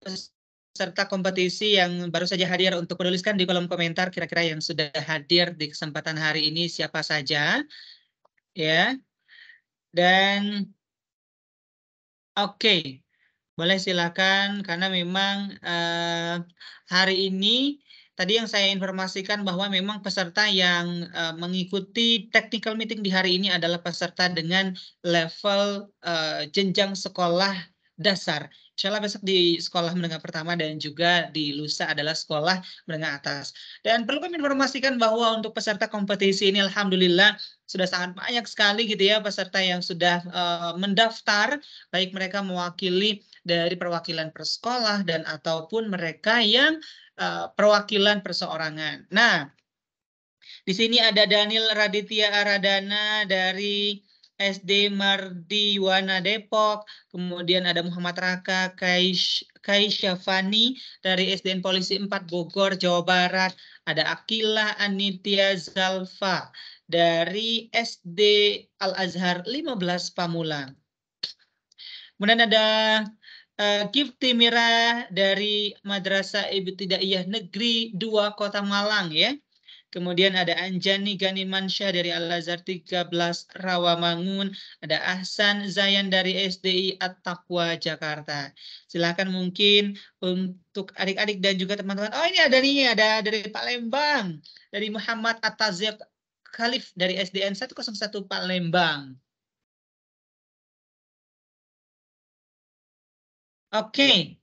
peserta kompetisi yang baru saja hadir untuk menuliskan di kolom komentar kira-kira yang sudah hadir di kesempatan hari ini siapa saja, ya. Dan oke, boleh silakan karena memang hari ini tadi yang saya informasikan bahwa memang peserta yang mengikuti technical meeting di hari ini adalah peserta dengan level jenjang sekolah dasar. Insya Allah besok di sekolah menengah pertama dan juga di lusa adalah sekolah menengah atas. Dan perlu kami informasikan bahwa untuk peserta kompetisi ini alhamdulillah sudah sangat banyak sekali gitu ya peserta yang sudah mendaftar, baik mereka mewakili dari perwakilan persekolah dan ataupun mereka yang perwakilan perseorangan. Nah, di sini ada Daniel Raditya Aradana dari SD Mardiwana Depok, kemudian ada Muhammad Raka Kaisyafani dari SDN Polisi 4 Bogor, Jawa Barat, ada Akila Anitya Zalfa dari SD Al Azhar 15 Pamulang. Kemudian ada Gifti Mira dari Madrasah Ibtidaiyah Negeri 2 Kota Malang ya. Kemudian ada Anjani Ganimansyah dari Al-Azhar 13 Rawamangun. Ada Ahsan Zayan dari SDI At-Taqwa Jakarta. Silakan mungkin untuk adik-adik dan juga teman-teman. Oh ini ada nih, ada dari Palembang. Dari Muhammad At-Taziq Khalif dari SDN 101 Palembang. Oke.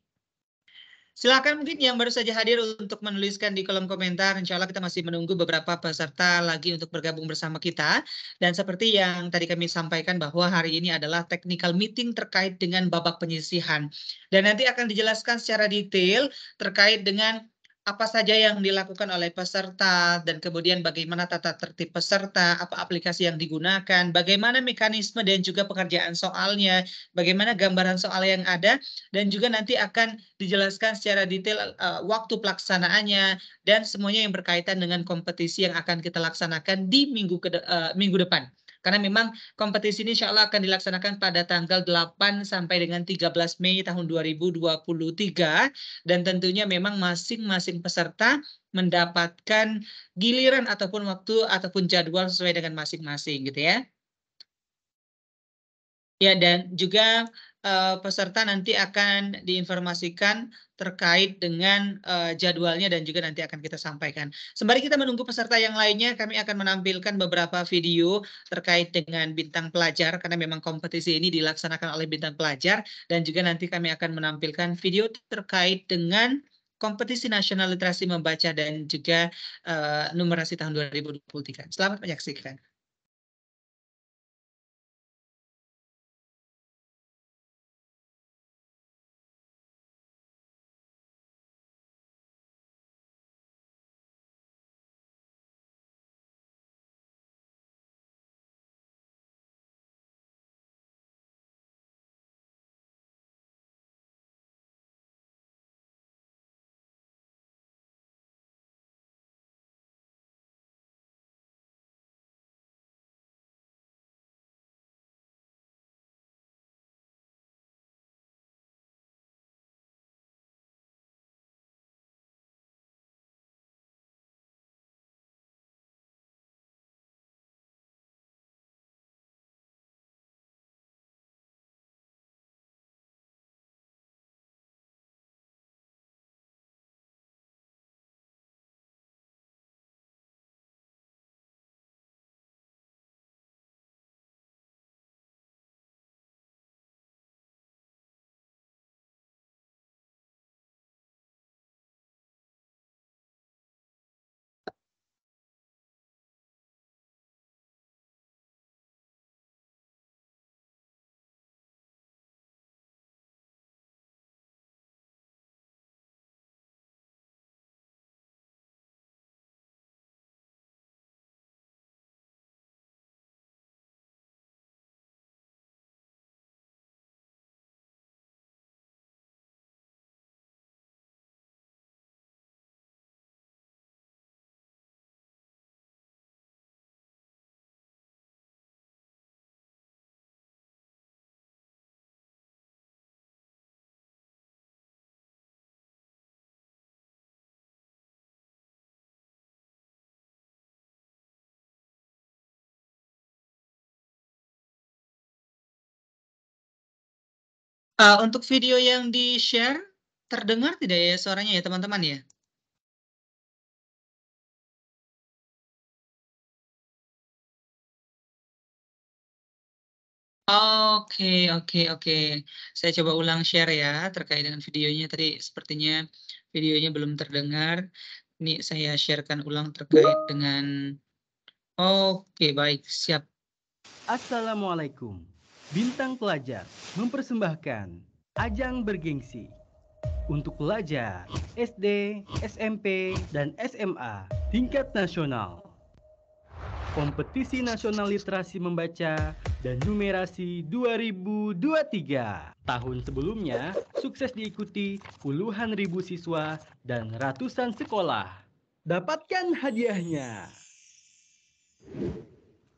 Silakan mungkin yang baru saja hadir untuk menuliskan di kolom komentar. Insya Allah kita masih menunggu beberapa peserta lagi untuk bergabung bersama kita. Dan seperti yang tadi kami sampaikan bahwa hari ini adalah technical meeting terkait dengan babak penyisihan. Dan nanti akan dijelaskan secara detail terkait dengan apa saja yang dilakukan oleh peserta dan kemudian bagaimana tata tertib peserta, apa aplikasi yang digunakan, bagaimana mekanisme dan juga pekerjaan soalnya, bagaimana gambaran soal yang ada, dan juga nanti akan dijelaskan secara detail waktu pelaksanaannya dan semuanya yang berkaitan dengan kompetisi yang akan kita laksanakan di minggu depan. Karena memang kompetisi ini insya Allah akan dilaksanakan pada tanggal 8 sampai dengan 13 Mei tahun 2023 dan tentunya memang masing-masing peserta mendapatkan giliran ataupun waktu ataupun jadwal sesuai dengan masing-masing gitu ya. Ya, dan juga peserta nanti akan diinformasikan terkait dengan jadwalnya dan juga nanti akan kita sampaikan. Sembari kita menunggu peserta yang lainnya, kami akan menampilkan beberapa video terkait dengan bintang pelajar, karena memang kompetisi ini dilaksanakan oleh bintang pelajar, dan juga nanti kami akan menampilkan video terkait dengan kompetisi nasional literasi membaca dan juga numerasi tahun 2023. Selamat menyaksikan. Untuk video yang di-share, terdengar tidak ya suaranya ya teman-teman ya? Oke. Saya coba ulang share ya, terkait dengan videonya tadi sepertinya videonya belum terdengar. Ini saya share-kan ulang terkait dengan oke, baik, siap. Assalamualaikum. Bintang Pelajar mempersembahkan ajang bergengsi untuk pelajar SD, SMP, dan SMA tingkat nasional. Kompetisi Nasional Literasi Membaca dan Numerasi 2023. Tahun sebelumnya, sukses diikuti puluhan ribu siswa dan ratusan sekolah. Dapatkan hadiahnya.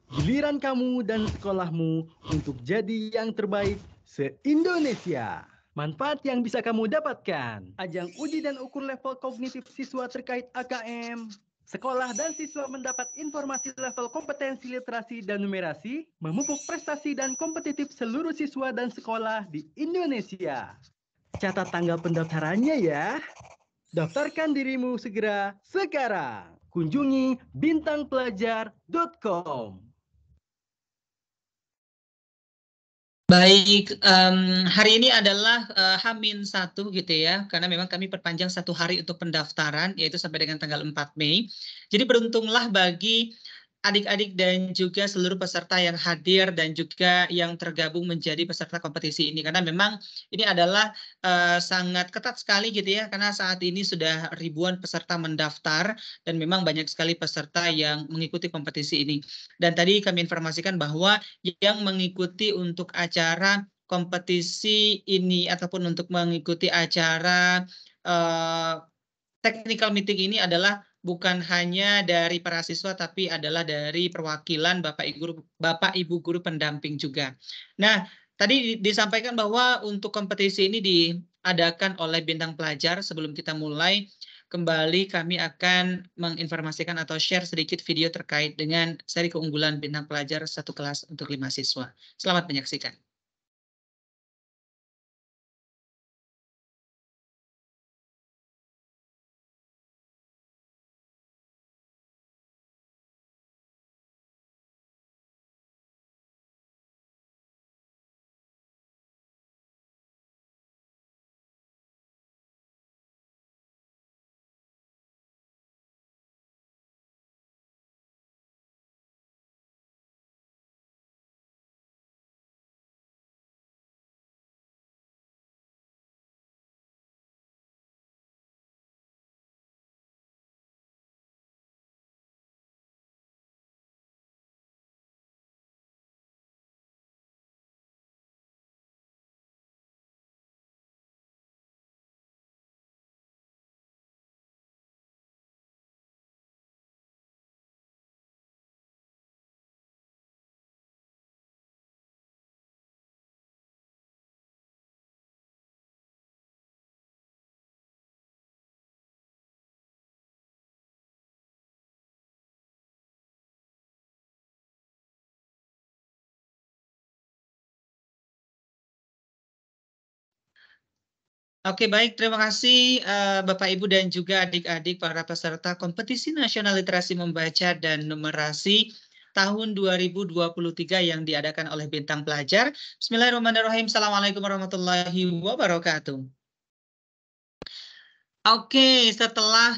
Giliran kamu dan sekolahmu untuk jadi yang terbaik se-Indonesia. Manfaat yang bisa kamu dapatkan. Ajang uji dan ukur level kognitif siswa terkait AKM. Sekolah dan siswa mendapat informasi level kompetensi literasi dan numerasi, memupuk prestasi dan kompetitif seluruh siswa dan sekolah di Indonesia. Catat tanggal pendaftarannya ya. Daftarkan dirimu segera sekarang. Kunjungi bintangpelajar.com. Baik, hari ini adalah H-1 gitu ya, karena memang kami perpanjang 1 hari untuk pendaftaran, yaitu sampai dengan tanggal 4 Mei. Jadi beruntunglah bagi adik-adik dan juga seluruh peserta yang hadir dan juga yang tergabung menjadi peserta kompetisi ini. Karena memang ini adalah sangat ketat sekali gitu ya, karena saat ini sudah ribuan peserta mendaftar dan memang banyak sekali peserta yang mengikuti kompetisi ini. Dan tadi kami informasikan bahwa yang mengikuti untuk acara kompetisi ini ataupun untuk mengikuti acara technical meeting ini adalah bukan hanya dari para siswa tapi adalah dari perwakilan Bapak Ibu guru pendamping juga. Nah, tadi disampaikan bahwa untuk kompetisi ini diadakan oleh Bintang Pelajar. Sebelum kita mulai, kembali kami akan menginformasikan atau share sedikit video terkait dengan seri keunggulan Bintang Pelajar satu kelas untuk 5 siswa. Selamat menyaksikan. Oke, baik, terima kasih Bapak Ibu dan juga adik-adik para peserta kompetisi nasional literasi membaca dan numerasi tahun 2023 yang diadakan oleh Bintang Pelajar. Bismillahirrahmanirrahim. Assalamualaikum warahmatullahi wabarakatuh. Oke, setelah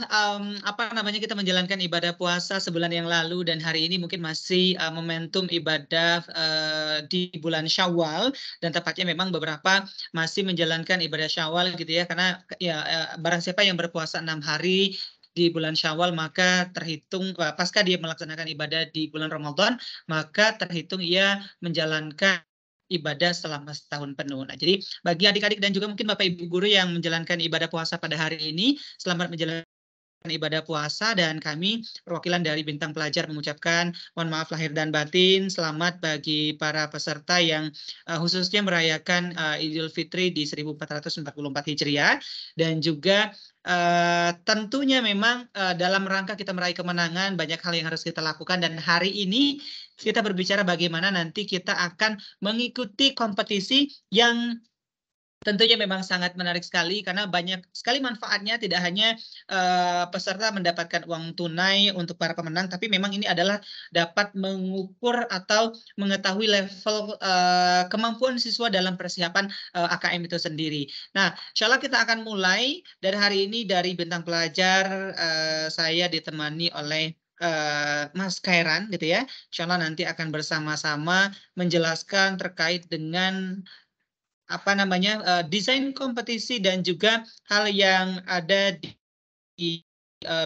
kita menjalankan ibadah puasa sebulan yang lalu dan hari ini mungkin masih momentum ibadah di bulan Syawal dan tepatnya memang beberapa masih menjalankan ibadah Syawal gitu ya, karena ya barang siapa yang berpuasa 6 hari di bulan Syawal maka terhitung pasca dia melaksanakan ibadah di bulan Ramadan maka terhitung ia menjalankan ibadah selama setahun penuh. Nah, jadi bagi adik-adik dan juga mungkin Bapak Ibu guru yang menjalankan ibadah puasa pada hari ini, selamat menjalankan ibadah puasa dan kami perwakilan dari Bintang Pelajar mengucapkan mohon maaf lahir dan batin, selamat bagi para peserta yang khususnya merayakan Idul Fitri di 1444 Hijriah dan juga tentunya memang dalam rangka kita meraih kemenangan banyak hal yang harus kita lakukan dan hari ini kita berbicara bagaimana nanti kita akan mengikuti kompetisi yang Tentunya memang sangat menarik sekali karena banyak sekali manfaatnya, tidak hanya peserta mendapatkan uang tunai untuk para pemenang, tapi memang ini adalah dapat mengukur atau mengetahui level kemampuan siswa dalam persiapan AKM itu sendiri. Nah, insya Allah kita akan mulai dari hari ini dari bintang pelajar, saya ditemani oleh Mas Khairan gitu ya. Insya Allah nanti akan bersama-sama menjelaskan terkait dengan desain kompetisi dan juga hal yang ada di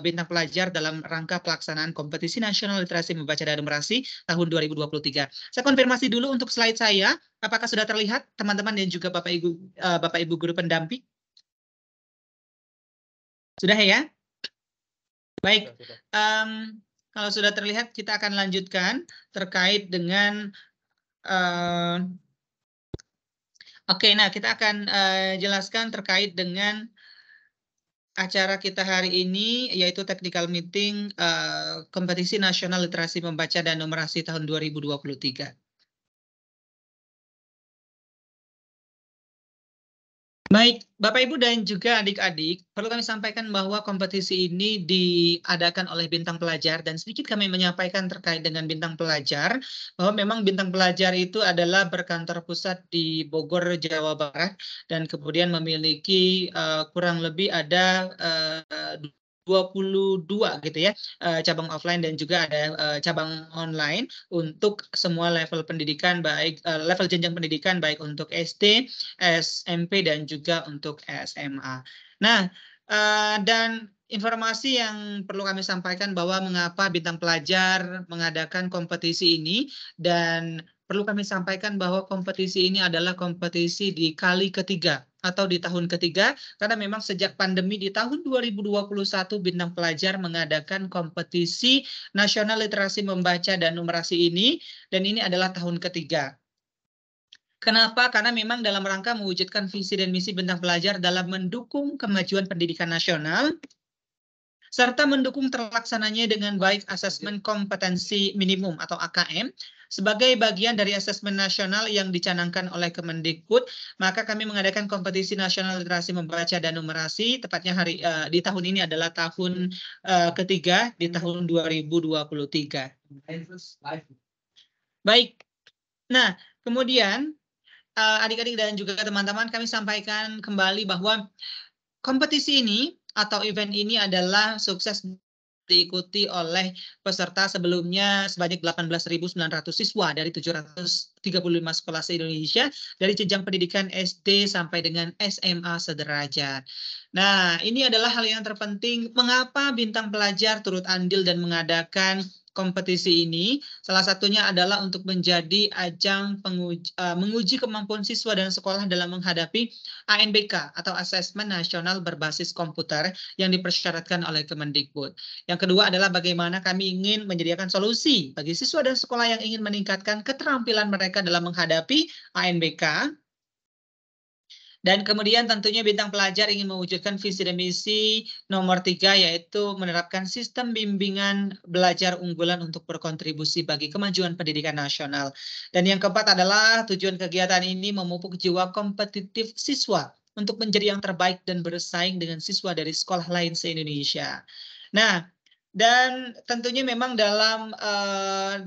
bintang pelajar dalam rangka pelaksanaan kompetisi nasional literasi membaca dan numerasi tahun 2023. Saya konfirmasi dulu untuk slide saya, apakah sudah terlihat teman-teman dan juga Bapak Ibu guru pendamping? Sudah ya? Baik. Kalau sudah terlihat, kita akan lanjutkan terkait dengan Oke, nah kita akan jelaskan terkait dengan acara kita hari ini, yaitu technical meeting kompetisi nasional literasi membaca dan numerasi tahun 2023. Baik, Bapak Ibu dan juga adik-adik, perlu kami sampaikan bahwa kompetisi ini diadakan oleh bintang pelajar dan sedikit kami menyampaikan terkait dengan bintang pelajar, bahwa memang bintang pelajar itu adalah berkantor pusat di Bogor, Jawa Barat, dan kemudian memiliki kurang lebih ada 22 gitu ya, cabang offline dan juga ada cabang online untuk semua level pendidikan, baik level jenjang pendidikan baik untuk SD, SMP dan juga untuk SMA. Nah, dan informasi yang perlu kami sampaikan bahwa mengapa bintang pelajar mengadakan kompetisi ini, dan perlu kami sampaikan bahwa kompetisi ini adalah kompetisi di kali ketiga atau di tahun ketiga, karena memang sejak pandemi di tahun 2021 bintang pelajar mengadakan kompetisi nasional literasi membaca dan numerasi ini, dan ini adalah tahun ketiga. Kenapa? Karena memang dalam rangka mewujudkan visi dan misi bintang pelajar dalam mendukung kemajuan pendidikan nasional, serta mendukung terlaksananya dengan baik asesmen kompetensi minimum atau AKM, sebagai bagian dari asesmen nasional yang dicanangkan oleh Kemendikbud, maka kami mengadakan kompetisi nasional literasi membaca dan numerasi, tepatnya di tahun ini adalah tahun ketiga di tahun 2023. Baik, nah kemudian adik-adik dan juga teman-teman, kami sampaikan kembali bahwa kompetisi ini atau event ini adalah sukses diikuti oleh peserta sebelumnya sebanyak 18.900 siswa dari 735 sekolah se-Indonesia dari jenjang pendidikan SD sampai dengan SMA sederajat. Nah, ini adalah hal yang terpenting mengapa bintang pelajar turut andil dan mengadakan kompetisi ini. Salah satunya adalah untuk menjadi ajang menguji kemampuan siswa dan sekolah dalam menghadapi ANBK atau Asesmen Nasional Berbasis Komputer yang dipersyaratkan oleh Kemendikbud. Yang kedua adalah bagaimana kami ingin menyediakan solusi bagi siswa dan sekolah yang ingin meningkatkan keterampilan mereka dalam menghadapi ANBK. Dan kemudian tentunya bintang pelajar ingin mewujudkan visi dan misi nomor 3, yaitu menerapkan sistem bimbingan belajar unggulan untuk berkontribusi bagi kemajuan pendidikan nasional. Dan yang keempat adalah tujuan kegiatan ini memupuk jiwa kompetitif siswa untuk menjadi yang terbaik dan bersaing dengan siswa dari sekolah lain se-Indonesia. Nah, dan tentunya memang dalam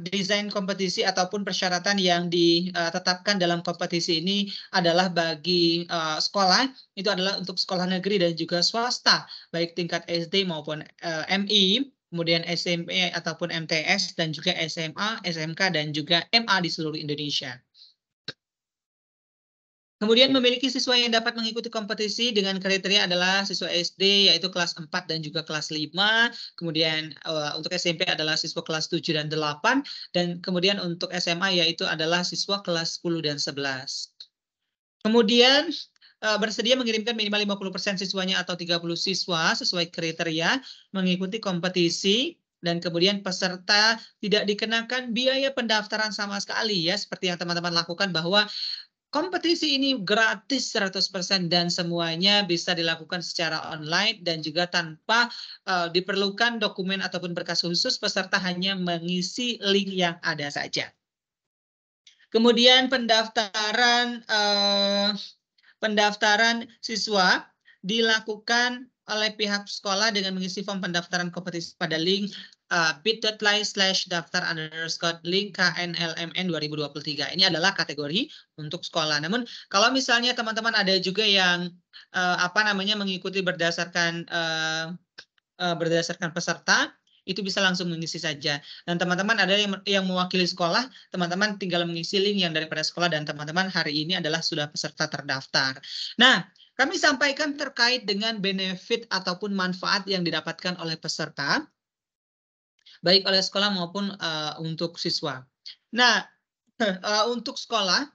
desain kompetisi ataupun persyaratan yang ditetapkan dalam kompetisi ini adalah bagi sekolah, itu adalah untuk sekolah negeri dan juga swasta, baik tingkat SD maupun MI, kemudian SMP ataupun MTS, dan juga SMA, SMK, dan juga MA di seluruh Indonesia. Kemudian memiliki siswa yang dapat mengikuti kompetisi dengan kriteria adalah siswa SD yaitu kelas 4 dan juga kelas 5. Kemudian untuk SMP adalah siswa kelas 7 dan 8. Dan kemudian untuk SMA yaitu adalah siswa kelas 10 dan 11. Kemudian bersedia mengirimkan minimal 50% siswanya atau 30 siswa sesuai kriteria mengikuti kompetisi. Dan kemudian peserta tidak dikenakan biaya pendaftaran sama sekali ya, seperti yang teman-teman lakukan, bahwa kompetisi ini gratis 100% dan semuanya bisa dilakukan secara online dan juga tanpa diperlukan dokumen ataupun berkas khusus, peserta hanya mengisi link yang ada saja. Kemudian pendaftaran pendaftaran siswa dilakukan oleh pihak sekolah dengan mengisi form pendaftaran kompetisi pada link bit.ly/daftar_link KNLMN 2023. Ini adalah kategori untuk sekolah. Namun kalau misalnya teman-teman ada juga yang mengikuti berdasarkan peserta, itu bisa langsung mengisi saja. Dan teman-teman ada yang mewakili sekolah, teman-teman tinggal mengisi link yang daripada sekolah dan teman-teman hari ini adalah sudah peserta terdaftar. Nah, kami sampaikan terkait dengan benefit ataupun manfaat yang didapatkan oleh peserta, baik oleh sekolah maupun untuk siswa. Nah, untuk sekolah,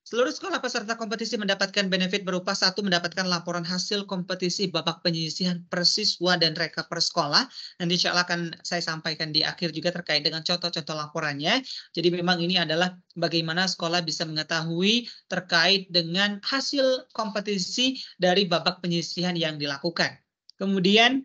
seluruh sekolah peserta kompetisi mendapatkan benefit berupa 1, mendapatkan laporan hasil kompetisi babak penyisihan per siswa dan reka per sekolah. Nanti insya Allah akan saya sampaikan di akhir juga terkait dengan contoh-contoh laporannya. Jadi memang ini adalah bagaimana sekolah bisa mengetahui terkait dengan hasil kompetisi dari babak penyisihan yang dilakukan. Kemudian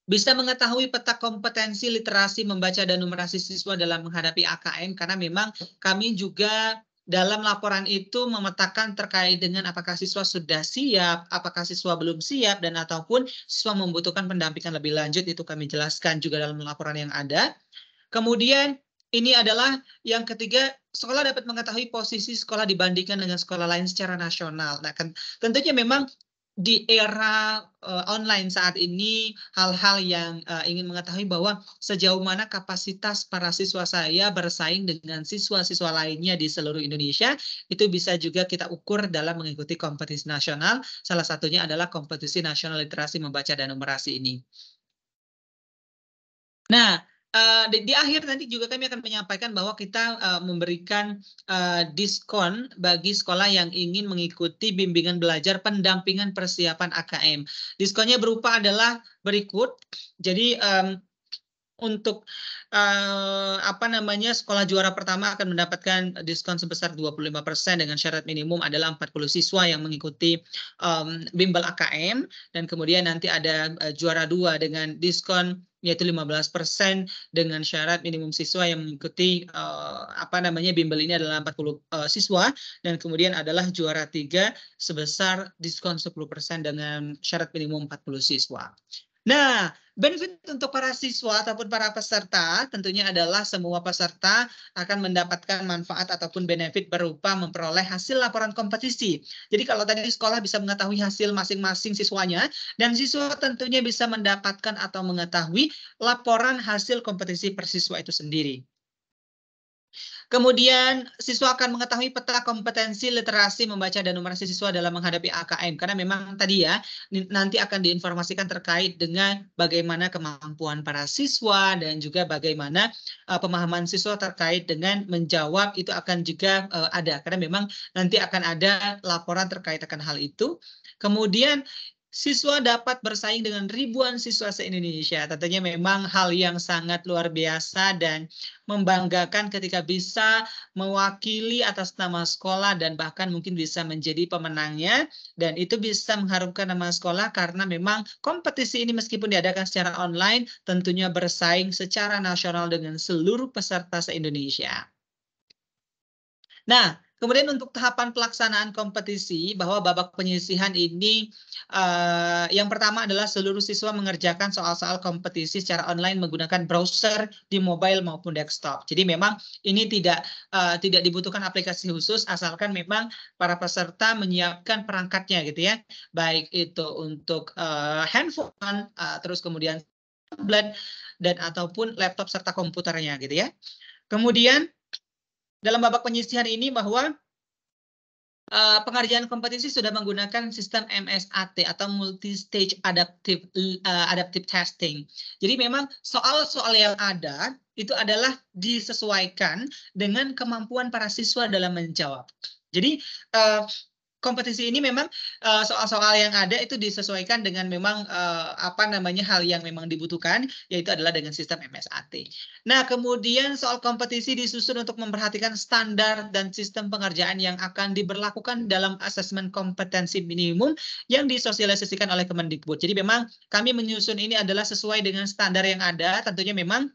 bisa mengetahui peta kompetensi literasi membaca dan numerasi siswa dalam menghadapi AKM, karena memang kami juga dalam laporan itu memetakan terkait dengan apakah siswa sudah siap, apakah siswa belum siap, dan ataupun siswa membutuhkan pendampingan lebih lanjut, itu kami jelaskan juga dalam laporan yang ada. Kemudian ini adalah yang ketiga, sekolah dapat mengetahui posisi sekolah dibandingkan dengan sekolah lain secara nasional. Nah, tentunya memang di era online saat ini, hal-hal yang ingin mengetahui bahwa sejauh mana kapasitas para siswa saya bersaing dengan siswa-siswa lainnya di seluruh Indonesia, itu bisa juga kita ukur dalam mengikuti kompetisi nasional. Salah satunya adalah kompetisi nasional literasi membaca dan numerasi ini. Nah, di akhir nanti juga kami akan menyampaikan bahwa kita memberikan diskon bagi sekolah yang ingin mengikuti bimbingan belajar pendampingan persiapan AKM. Diskonnya berupa adalah berikut. Jadi untuk sekolah juara pertama akan mendapatkan diskon sebesar 25% dengan syarat minimum adalah 40 siswa yang mengikuti bimbel AKM, dan kemudian nanti ada juara 2 dengan diskon yaitu 15% dengan syarat minimum siswa yang mengikuti bimbel ini adalah 40 siswa, dan kemudian adalah juara 3 sebesar diskon 10% dengan syarat minimum 40 siswa. Nah, benefit untuk para siswa ataupun para peserta tentunya adalah semua peserta akan mendapatkan manfaat ataupun benefit berupa memperoleh hasil laporan kompetisi. Jadi kalau tadi sekolah bisa mengetahui hasil masing-masing siswanya, dan siswa tentunya bisa mendapatkan atau mengetahui laporan hasil kompetisi per siswa itu sendiri. Kemudian siswa akan mengetahui peta kompetensi literasi membaca dan numerasi siswa dalam menghadapi AKM. Karena memang tadi ya, nanti akan diinformasikan terkait dengan bagaimana kemampuan para siswa dan juga bagaimana pemahaman siswa terkait dengan menjawab, itu akan juga ada. Karena memang nanti akan ada laporan terkait akan hal itu. Kemudian siswa dapat bersaing dengan ribuan siswa se-Indonesia. Tentunya memang hal yang sangat luar biasa dan membanggakan ketika bisa mewakili atas nama sekolah dan bahkan mungkin bisa menjadi pemenangnya, dan itu bisa mengharumkan nama sekolah karena memang kompetisi ini meskipun diadakan secara online tentunya bersaing secara nasional dengan seluruh peserta se-Indonesia. Nah, kemudian untuk tahapan pelaksanaan kompetisi, bahwa babak penyisihan ini yang pertama adalah seluruh siswa mengerjakan soal-soal kompetisi secara online menggunakan browser di mobile maupun desktop. Jadi memang ini tidak dibutuhkan aplikasi khusus, asalkan memang para peserta menyiapkan perangkatnya gitu ya. Baik itu untuk handphone, terus kemudian tablet, dan ataupun laptop serta komputernya gitu ya. Kemudian dalam babak penyisihan ini bahwa pengerjaan kompetisi sudah menggunakan sistem MSAT atau multi-stage adaptive testing. Jadi memang soal-soal yang ada itu adalah disesuaikan dengan kemampuan para siswa dalam menjawab. Jadi kompetisi ini memang soal-soal yang ada itu disesuaikan dengan memang hal yang memang dibutuhkan, yaitu adalah dengan sistem MSAT. Nah, kemudian soal kompetisi disusun untuk memperhatikan standar dan sistem pengerjaan yang akan diberlakukan dalam asesmen kompetensi minimum yang disosialisasikan oleh Kemendikbud. Jadi memang kami menyusun ini adalah sesuai dengan standar yang ada, tentunya memang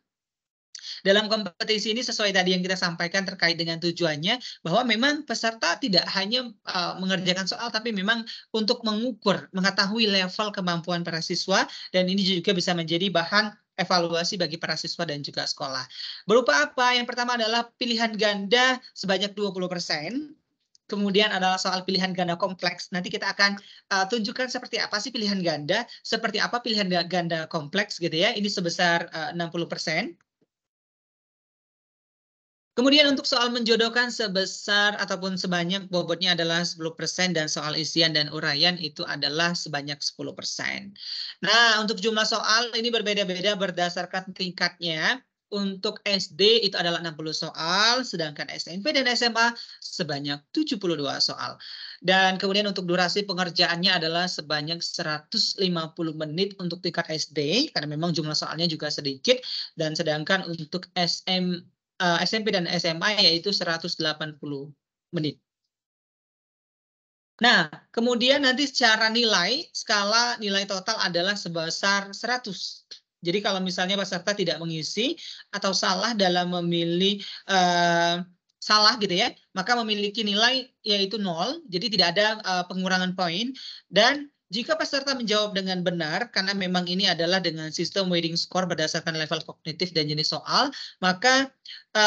Dalam kompetisi ini sesuai tadi yang kita sampaikan terkait dengan tujuannya, bahwa memang peserta tidak hanya mengerjakan soal, tapi memang untuk mengukur, mengetahui level kemampuan para siswa, dan ini juga bisa menjadi bahan evaluasi bagi para siswa dan juga sekolah. Berupa apa? Yang pertama adalah pilihan ganda sebanyak 20%. Kemudian adalah soal pilihan ganda kompleks. Nanti kita akan tunjukkan seperti apa sih pilihan ganda, seperti apa pilihan ganda kompleks gitu ya. Ini sebesar 60%. Kemudian untuk soal menjodohkan sebesar ataupun sebanyak bobotnya adalah 10% dan soal isian dan uraian itu adalah sebanyak 10%. Nah, untuk jumlah soal ini berbeda-beda berdasarkan tingkatnya. Untuk SD itu adalah 60 soal, sedangkan SMP dan SMA sebanyak 72 soal. Dan kemudian untuk durasi pengerjaannya adalah sebanyak 150 menit untuk tingkat SD, karena memang jumlah soalnya juga sedikit, dan sedangkan untuk SMP dan SMA yaitu 180 menit. Nah, kemudian nanti secara nilai, skala nilai total adalah sebesar 100. Jadi kalau misalnya peserta tidak mengisi atau salah dalam memilih salah gitu ya, maka memiliki nilai yaitu 0, jadi tidak ada pengurangan poin. Dan jika peserta menjawab dengan benar, karena memang ini adalah dengan sistem weighting score berdasarkan level kognitif dan jenis soal, maka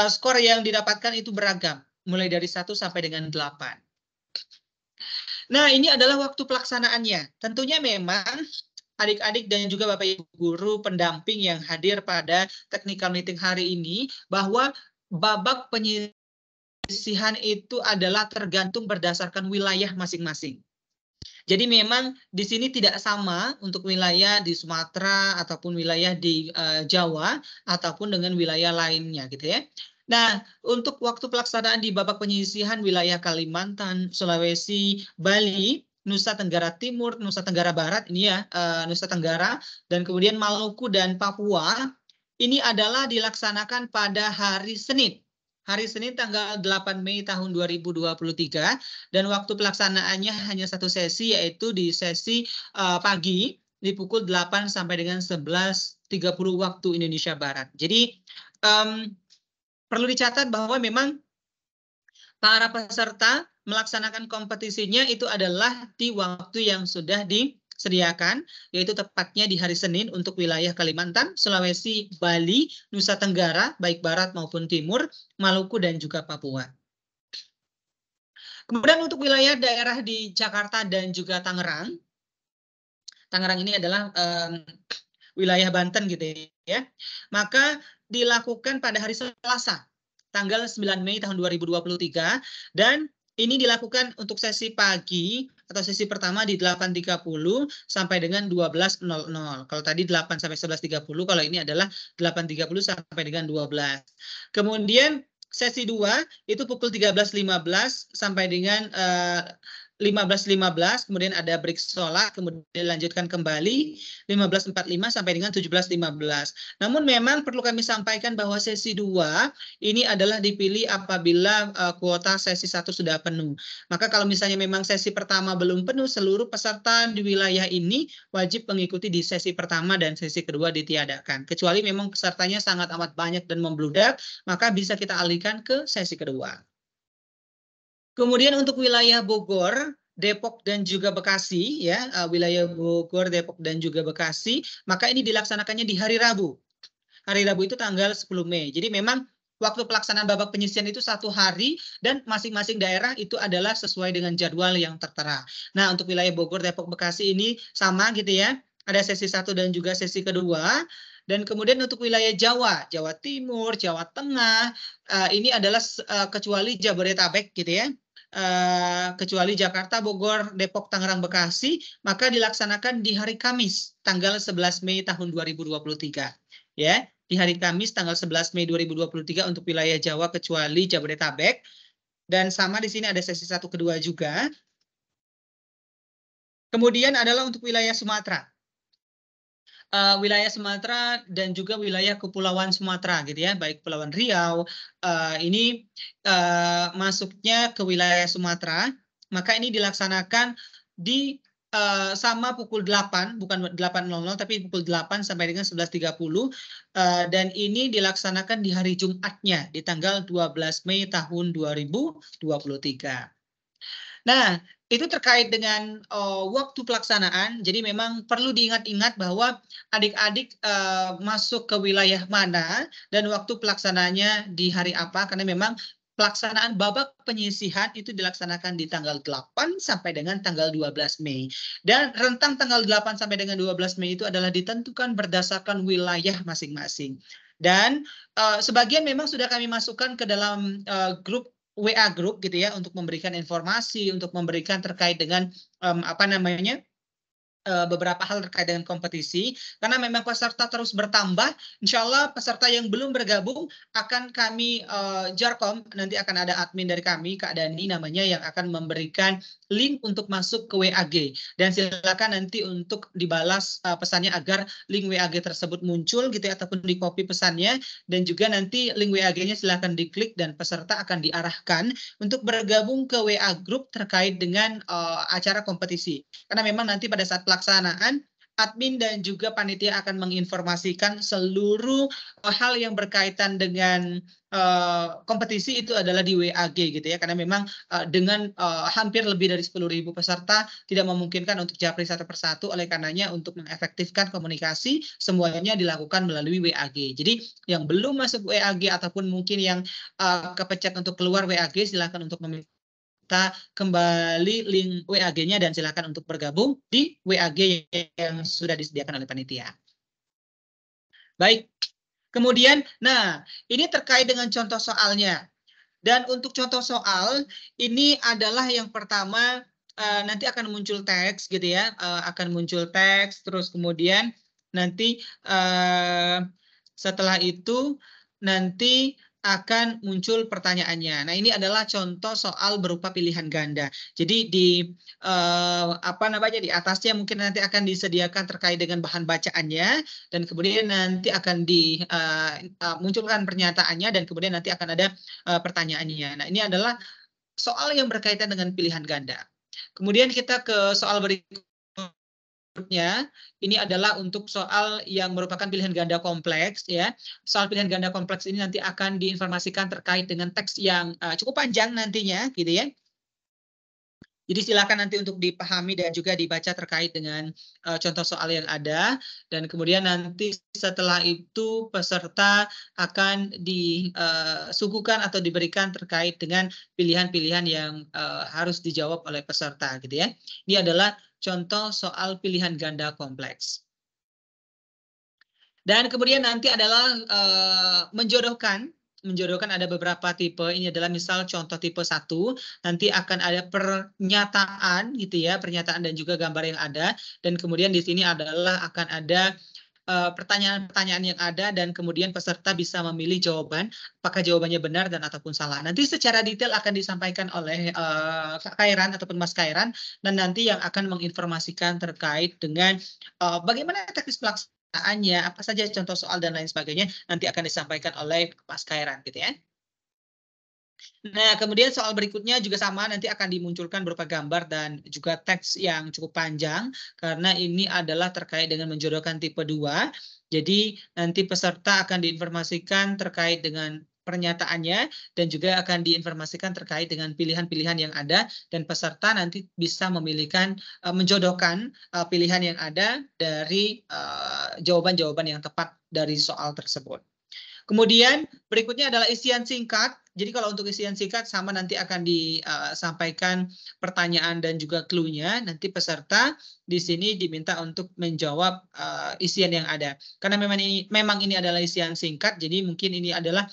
skor yang didapatkan itu beragam, mulai dari 1 sampai dengan 8. Nah, ini adalah waktu pelaksanaannya. Tentunya memang adik-adik dan juga Bapak Ibu guru pendamping yang hadir pada technical meeting hari ini, bahwa babak penyisihan itu adalah tergantung berdasarkan wilayah masing-masing. Jadi memang di sini tidak sama untuk wilayah di Sumatera ataupun wilayah di Jawa ataupun dengan wilayah lainnya gitu ya. Nah, untuk waktu pelaksanaan di babak penyisihan wilayah Kalimantan, Sulawesi, Bali, Nusa Tenggara Timur, Nusa Tenggara Barat, ini ya Nusa Tenggara, dan kemudian Maluku dan Papua, ini adalah dilaksanakan pada hari Senin. Hari Senin tanggal 8 Mei tahun 2023, dan waktu pelaksanaannya hanya satu sesi, yaitu di sesi pagi di pukul 8 sampai dengan 11.30 waktu Indonesia Barat. Jadi perlu dicatat bahwa memang para peserta melaksanakan kompetisinya itu adalah di waktu yang sudah disediakan, yaitu tepatnya di hari Senin untuk wilayah Kalimantan, Sulawesi, Bali, Nusa Tenggara, baik Barat maupun Timur, Maluku, dan juga Papua. Kemudian untuk wilayah daerah di Jakarta dan juga Tangerang, Tangerang ini adalah wilayah Banten gitu ya, maka dilakukan pada hari Selasa, tanggal 9 Mei tahun 2023, dan ini dilakukan untuk sesi pagi atau sesi pertama di 8.30 sampai dengan 12.00. Kalau tadi 8 sampai 11.30, kalau ini adalah 8.30 sampai dengan 12. Kemudian sesi 2 itu pukul 13.15 sampai dengan 15.15, kemudian ada break sholat, kemudian dilanjutkan kembali 15.45 sampai dengan 17.15. Namun memang perlu kami sampaikan bahwa sesi 2 ini adalah dipilih apabila kuota sesi 1 sudah penuh. Maka kalau misalnya memang sesi pertama belum penuh, seluruh peserta di wilayah ini wajib mengikuti di sesi pertama dan sesi kedua ditiadakan. Kecuali memang pesertanya sangat amat banyak dan membludak, maka bisa kita alihkan ke sesi kedua. Kemudian untuk wilayah Bogor, Depok, dan juga Bekasi, ya wilayah Bogor, Depok, dan juga Bekasi, maka ini dilaksanakannya di hari Rabu. Hari Rabu itu tanggal 10 Mei. Jadi memang waktu pelaksanaan babak penyisian itu 1 hari, dan masing-masing daerah itu adalah sesuai dengan jadwal yang tertera. Nah, untuk wilayah Bogor, Depok, Bekasi ini sama gitu ya. Ada sesi 1 dan juga sesi kedua. Dan kemudian untuk wilayah Jawa, Jawa Timur, Jawa Tengah, ini adalah kecuali Jabodetabek gitu ya. Kecuali Jakarta, Bogor, Depok, Tangerang, Bekasi, maka dilaksanakan di hari Kamis, tanggal 11 Mei tahun 2023. Ya, di hari Kamis tanggal 11 Mei 2023 untuk wilayah Jawa kecuali Jabodetabek. Dan sama di sini ada sesi 1 kedua juga. Kemudian adalah untuk wilayah Sumatera. Wilayah Sumatera dan juga wilayah Kepulauan Sumatera gitu ya, baik Kepulauan Riau, ini masuknya ke wilayah Sumatera, maka ini dilaksanakan di sama pukul 8, bukan 8.00 tapi pukul 8 sampai dengan 11.30 dan ini dilaksanakan di hari Jumatnya di tanggal 12 Mei tahun 2023. Nah, itu terkait dengan waktu pelaksanaan. Jadi memang perlu diingat-ingat bahwa adik-adik masuk ke wilayah mana dan waktu pelaksananya di hari apa, karena memang pelaksanaan babak penyisihan itu dilaksanakan di tanggal 8 sampai dengan tanggal 12 Mei. Dan rentang tanggal 8 sampai dengan 12 Mei itu adalah ditentukan berdasarkan wilayah masing-masing. Dan sebagian memang sudah kami masukkan ke dalam grup WA Group gitu ya untuk memberikan informasi, untuk memberikan terkait dengan beberapa hal terkait dengan kompetisi, karena memang peserta terus bertambah. Insya Allah peserta yang belum bergabung akan kami jarkom, nanti akan ada admin dari kami, Kak Dani namanya, yang akan memberikan link untuk masuk ke WAG. Dan silakan nanti untuk dibalas pesannya agar link WAG tersebut muncul gitu ya, ataupun di copy pesannya, dan juga nanti link WAG-nya silakan diklik dan peserta akan diarahkan untuk bergabung ke WA Group terkait dengan acara kompetisi. Karena memang nanti pada saat pelaksanaan, admin dan juga panitia akan menginformasikan seluruh hal yang berkaitan dengan kompetisi itu adalah di WAG gitu ya, karena memang dengan hampir lebih dari 10.000 peserta tidak memungkinkan untuk japri satu persatu, oleh karenanya untuk mengefektifkan komunikasi semuanya dilakukan melalui WAG. Jadi yang belum masuk WAG ataupun mungkin yang kepencet untuk keluar WAG, silakan untuk meminta kembali link WAG-nya dan silakan untuk bergabung di WAG yang sudah disediakan oleh panitia. Baik, kemudian, nah ini terkait dengan contoh soalnya. Dan untuk contoh soal, ini adalah yang pertama nanti akan muncul teks gitu ya, akan muncul teks, terus kemudian nanti setelah itu nanti akan muncul pertanyaannya. Nah, ini adalah contoh soal berupa pilihan ganda. Jadi di di atasnya mungkin nanti akan disediakan terkait dengan bahan bacaannya, dan kemudian nanti akan dimunculkan pernyataannya, dan kemudian nanti akan ada pertanyaannya. Nah, ini adalah soal yang berkaitan dengan pilihan ganda. Kemudian kita ke soal berikutnya. Ini adalah untuk soal yang merupakan pilihan ganda kompleks ya. Soal pilihan ganda kompleks ini nanti akan diinformasikan terkait dengan teks yang cukup panjang nantinya gitu ya. Jadi silakan nanti untuk dipahami dan juga dibaca terkait dengan contoh soal yang ada, dan kemudian nanti setelah itu peserta akan disuguhkan atau diberikan terkait dengan pilihan-pilihan yang harus dijawab oleh peserta gitu ya. Ini adalah contoh soal pilihan ganda kompleks. Dan kemudian nanti adalah menjodohkan ada beberapa tipe. Ini adalah misal contoh tipe 1, nanti akan ada pernyataan gitu ya, pernyataan dan juga gambar yang ada, dan kemudian di sini adalah akan ada pertanyaan-pertanyaan yang ada, dan kemudian peserta bisa memilih jawaban, apakah jawabannya benar dan ataupun salah. Nanti secara detail akan disampaikan oleh Kak Kairan ataupun Mas Kairan, dan nanti yang akan menginformasikan terkait dengan bagaimana teknis pelaksanaannya, apa saja contoh soal dan lain sebagainya, nanti akan disampaikan oleh Mas Kairan gitu ya. Nah, kemudian soal berikutnya juga sama, nanti akan dimunculkan berupa gambar dan juga teks yang cukup panjang, karena ini adalah terkait dengan menjodohkan tipe 2. Jadi nanti peserta akan diinformasikan terkait dengan pernyataannya, dan juga akan diinformasikan terkait dengan pilihan-pilihan yang ada, dan peserta nanti bisa memilihkan, menjodohkan pilihan yang ada dari jawaban-jawaban yang tepat dari soal tersebut. Kemudian berikutnya adalah isian singkat. Jadi kalau untuk isian singkat sama, nanti akan disampaikan pertanyaan dan juga clue-nya. Nanti peserta di sini diminta untuk menjawab isian yang ada. Karena memang ini adalah isian singkat, jadi mungkin ini adalah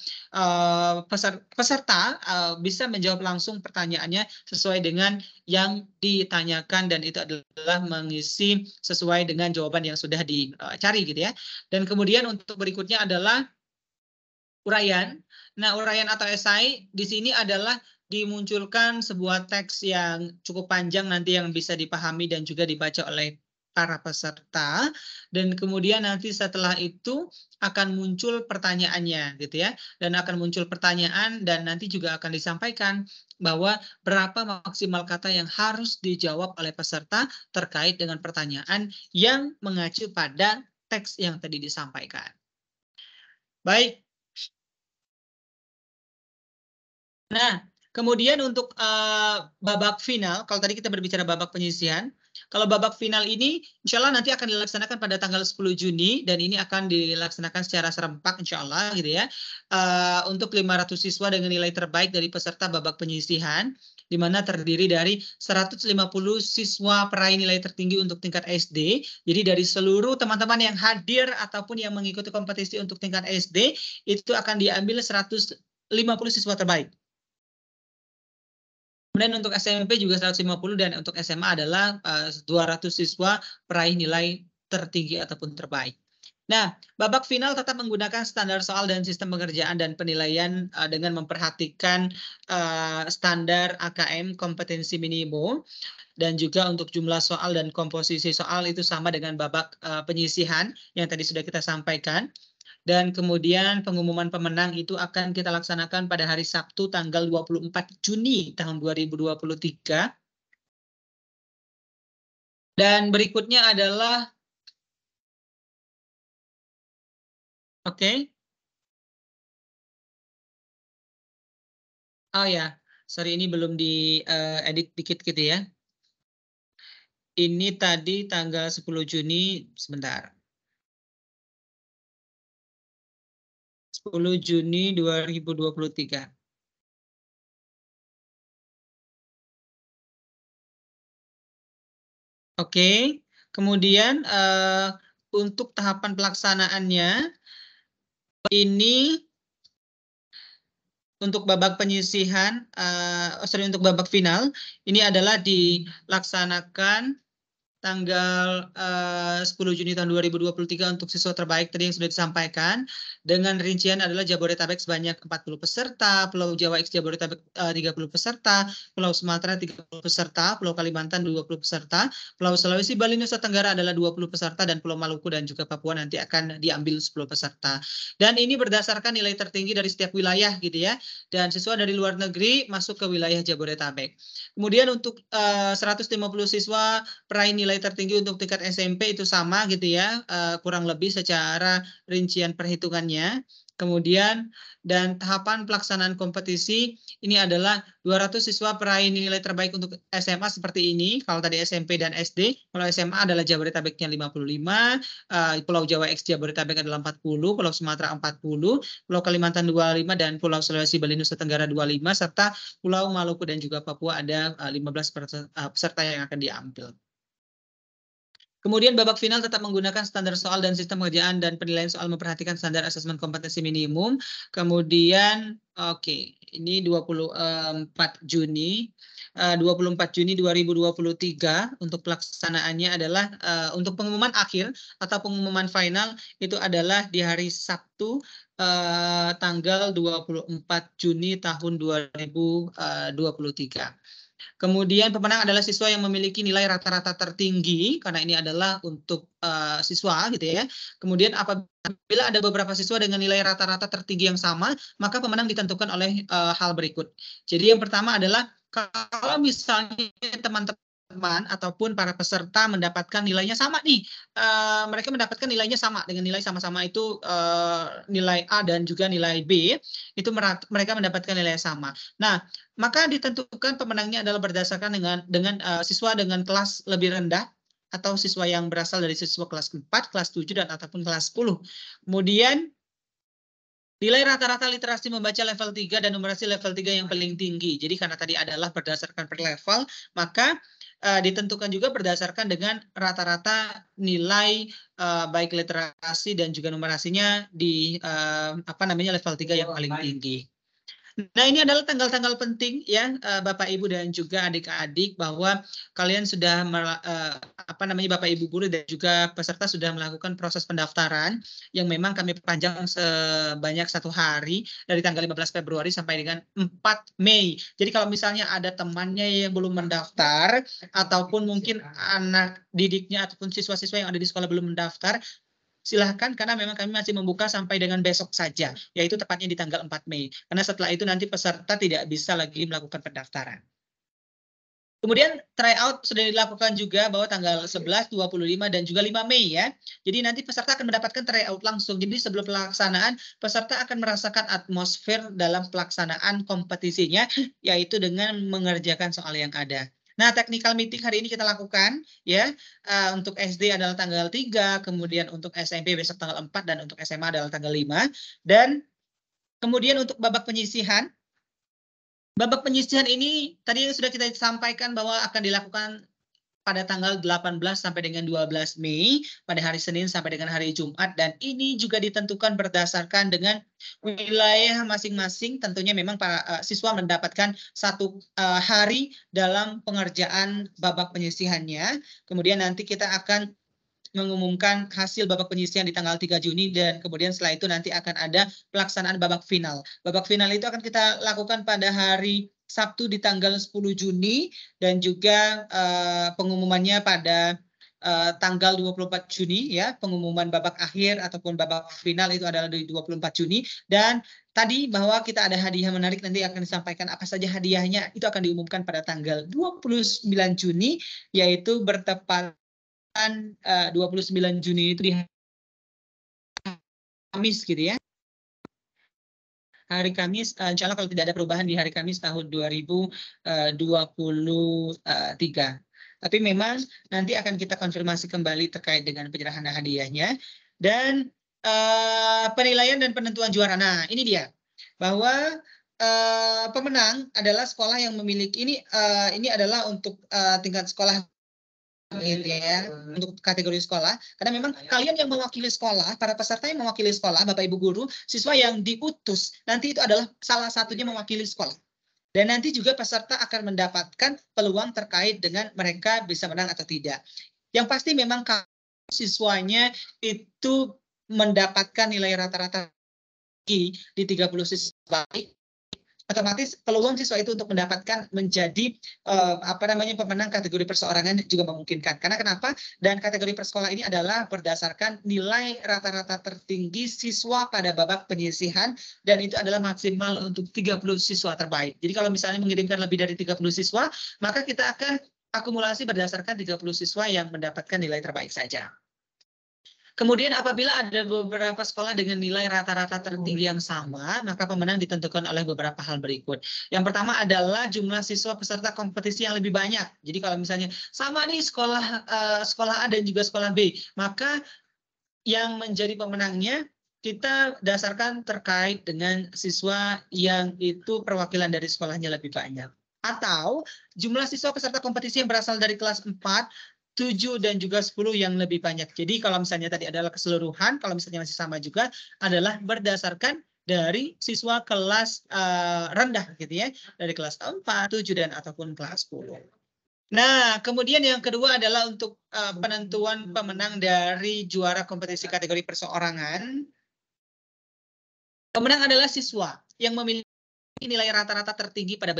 peserta bisa menjawab langsung pertanyaannya sesuai dengan yang ditanyakan, dan itu adalah mengisi sesuai dengan jawaban yang sudah dicari gitu ya. Dan kemudian untuk berikutnya adalah uraian. Nah, uraian atau esai di sini adalah dimunculkan sebuah teks yang cukup panjang nanti yang bisa dipahami dan juga dibaca oleh para peserta, dan kemudian nanti setelah itu akan muncul pertanyaannya gitu ya, dan akan muncul pertanyaan dan nanti juga akan disampaikan bahwa berapa maksimal kata yang harus dijawab oleh peserta terkait dengan pertanyaan yang mengacu pada teks yang tadi disampaikan. Baik. Nah, kemudian untuk babak final, kalau tadi kita berbicara babak penyisihan, kalau babak final ini insya Allah nanti akan dilaksanakan pada tanggal 10 Juni dan ini akan dilaksanakan secara serempak insya Allah gitu ya. Untuk 500 siswa dengan nilai terbaik dari peserta babak penyisihan, di mana terdiri dari 150 siswa peraih nilai tertinggi untuk tingkat SD. Jadi dari seluruh teman-teman yang hadir ataupun yang mengikuti kompetisi untuk tingkat SD, itu akan diambil 150 siswa terbaik. Kemudian untuk SMP juga 150 dan untuk SMA adalah 200 siswa peraih nilai tertinggi ataupun terbaik. Nah, babak final tetap menggunakan standar soal dan sistem pengerjaan dan penilaian dengan memperhatikan standar AKM kompetensi minimum dan juga untuk jumlah soal dan komposisi soal itu sama dengan babak penyisihan yang tadi sudah kita sampaikan. Dan kemudian pengumuman pemenang itu akan kita laksanakan pada hari Sabtu tanggal 24 Juni tahun 2023. Dan berikutnya adalah, oke. Oh ya, sorry ini belum di-edit dikit gitu ya. Ini tadi tanggal 10 Juni, sebentar. 10 Juni 2023. Oke, kemudian untuk tahapan pelaksanaannya, ini untuk babak penyisihan, untuk babak final, ini adalah dilaksanakan tanggal 10 Juni tahun 2023 untuk siswa terbaik tadi yang sudah disampaikan, dengan rincian adalah Jabodetabek sebanyak 40 peserta, Pulau Jawa X Jabodetabek 30 peserta, Pulau Sumatera 30 peserta, Pulau Kalimantan 20 peserta, Pulau Sulawesi, Bali, Nusa Tenggara adalah 20 peserta, dan Pulau Maluku dan juga Papua nanti akan diambil 10 peserta. Dan ini berdasarkan nilai tertinggi dari setiap wilayah gitu ya, dan siswa dari luar negeri masuk ke wilayah Jabodetabek. Kemudian untuk 150 siswa peraih nilai tertinggi untuk tingkat SMP itu sama gitu ya, kurang lebih secara rincian perhitungannya. Kemudian dan tahapan pelaksanaan kompetisi ini adalah 200 siswa peraih nilai terbaik untuk SMA seperti ini. Kalau tadi SMP dan SD, kalau SMA adalah Jabodetabeknya 55, Pulau Jawa X Jabodetabek adalah 40, Pulau Sumatera 40, Pulau Kalimantan 25, dan Pulau Sulawesi, Bali, Nusa Tenggara 25, serta Pulau Maluku dan juga Papua ada 15 peserta yang akan diambil. Kemudian babak final tetap menggunakan standar soal dan sistem pengerjaan dan penilaian soal memperhatikan standar asesmen kompetensi minimum. Kemudian, oke, ini 24 Juni. 24 Juni 2023 untuk pelaksanaannya adalah untuk pengumuman akhir atau pengumuman final itu adalah di hari Sabtu tanggal 24 Juni tahun 2023. Kemudian pemenang adalah siswa yang memiliki nilai rata-rata tertinggi, karena ini adalah untuk siswa gitu ya. Kemudian apabila ada beberapa siswa dengan nilai rata-rata tertinggi yang sama, maka pemenang ditentukan oleh hal berikut. Jadi yang pertama adalah kalau misalnya teman-teman ataupun para peserta mendapatkan nilainya sama nih, mereka mendapatkan nilainya sama dengan nilai sama-sama itu nilai A dan juga nilai B, itu mereka mendapatkan nilai sama. Nah, maka ditentukan pemenangnya adalah berdasarkan dengan siswa dengan kelas lebih rendah atau siswa yang berasal dari siswa kelas 4, kelas 7, dan ataupun kelas 10. Kemudian nilai rata-rata literasi membaca level 3 dan numerasi level 3 yang paling tinggi. Jadi karena tadi adalah berdasarkan per level, maka ditentukan juga berdasarkan dengan rata-rata nilai baik literasi dan juga numerasinya di level 3 yang paling tinggi. Nah, ini adalah tanggal-tanggal penting ya, Bapak Ibu dan juga adik-adik, bahwa kalian sudah Bapak Ibu guru dan juga peserta sudah melakukan proses pendaftaran yang memang kami perpanjang sebanyak 1 hari dari tanggal 15 Februari sampai dengan 4 Mei. Jadi kalau misalnya ada temannya yang belum mendaftar ataupun mungkin anak didiknya ataupun siswa-siswa yang ada di sekolah belum mendaftar, silahkan, karena memang kami masih membuka sampai dengan besok saja, yaitu tepatnya di tanggal 4 Mei. Karena setelah itu nanti peserta tidak bisa lagi melakukan pendaftaran. Kemudian tryout sudah dilakukan juga bahwa tanggal 11, 25, dan juga 5 Mei ya. Jadi nanti peserta akan mendapatkan tryout langsung. Jadi sebelum pelaksanaan, peserta akan merasakan atmosfer dalam pelaksanaan kompetisinya, yaitu dengan mengerjakan soal yang ada. Nah, technical meeting hari ini kita lakukan ya. Untuk SD adalah tanggal 3, kemudian untuk SMP besok tanggal 4, dan untuk SMA adalah tanggal 5. Dan kemudian untuk babak penyisihan ini tadi sudah kita sampaikan bahwa akan dilakukan pada tanggal 18 sampai dengan 12 Mei, pada hari Senin sampai dengan hari Jumat, dan ini juga ditentukan berdasarkan dengan wilayah masing-masing. Tentunya memang para siswa mendapatkan 1 hari dalam pengerjaan babak penyisihannya. Kemudian nanti kita akan mengumumkan hasil babak penyisihan di tanggal 3 Juni, dan kemudian setelah itu nanti akan ada pelaksanaan babak final. Babak final itu akan kita lakukan pada hari Sabtu di tanggal 10 Juni, dan juga pengumumannya pada tanggal 24 Juni ya. Pengumuman babak akhir ataupun babak final itu adalah di 24 Juni. Dan tadi bahwa kita ada hadiah menarik, nanti akan disampaikan apa saja hadiahnya, itu akan diumumkan pada tanggal 29 Juni, yaitu bertepatan 29 Juni itu di Kamis gitu ya. Hari Kamis, insya Allah kalau tidak ada perubahan di hari Kamis tahun 2023. Tapi memang nanti akan kita konfirmasi kembali terkait dengan penyerahan hadiahnya. Dan penilaian dan penentuan juara. Nah, ini dia. Bahwa pemenang adalah sekolah yang memiliki ini adalah untuk tingkat sekolah gitu ya, untuk kategori sekolah, karena memang kalian yang mewakili sekolah, para peserta yang mewakili sekolah, Bapak Ibu guru, siswa yang diutus, nanti itu adalah salah satunya mewakili sekolah. Dan nanti juga peserta akan mendapatkan peluang terkait dengan mereka bisa menang atau tidak. Yang pasti memang siswanya itu mendapatkan nilai rata-rata di 30 siswa baik, otomatis peluang siswa itu untuk mendapatkan menjadi pemenang kategori perseorangan juga memungkinkan. Karena kenapa? Dan kategori persekolah ini adalah berdasarkan nilai rata-rata tertinggi siswa pada babak penyisihan, dan itu adalah maksimal untuk 30 siswa terbaik. Jadi kalau misalnya mengirimkan lebih dari 30 siswa, maka kita akan akumulasi berdasarkan 30 siswa yang mendapatkan nilai terbaik saja. Kemudian apabila ada beberapa sekolah dengan nilai rata-rata tertinggi yang sama, maka pemenang ditentukan oleh beberapa hal berikut. Yang pertama adalah jumlah siswa peserta kompetisi yang lebih banyak. Jadi kalau misalnya sama nih sekolah A dan juga sekolah B, maka yang menjadi pemenangnya kita dasarkan terkait dengan siswa yang itu perwakilan dari sekolahnya lebih banyak. Atau jumlah siswa peserta kompetisi yang berasal dari kelas 4, 7, dan juga 10 yang lebih banyak. Jadi kalau misalnya tadi adalah keseluruhan, kalau misalnya masih sama juga adalah berdasarkan dari siswa kelas rendah gitu ya, dari kelas 4, 7, dan ataupun kelas 10. Nah, kemudian yang kedua adalah untuk penentuan pemenang dari juara kompetisi kategori perseorangan. Pemenang adalah siswa yang memiliki nilai rata-rata tertinggi pada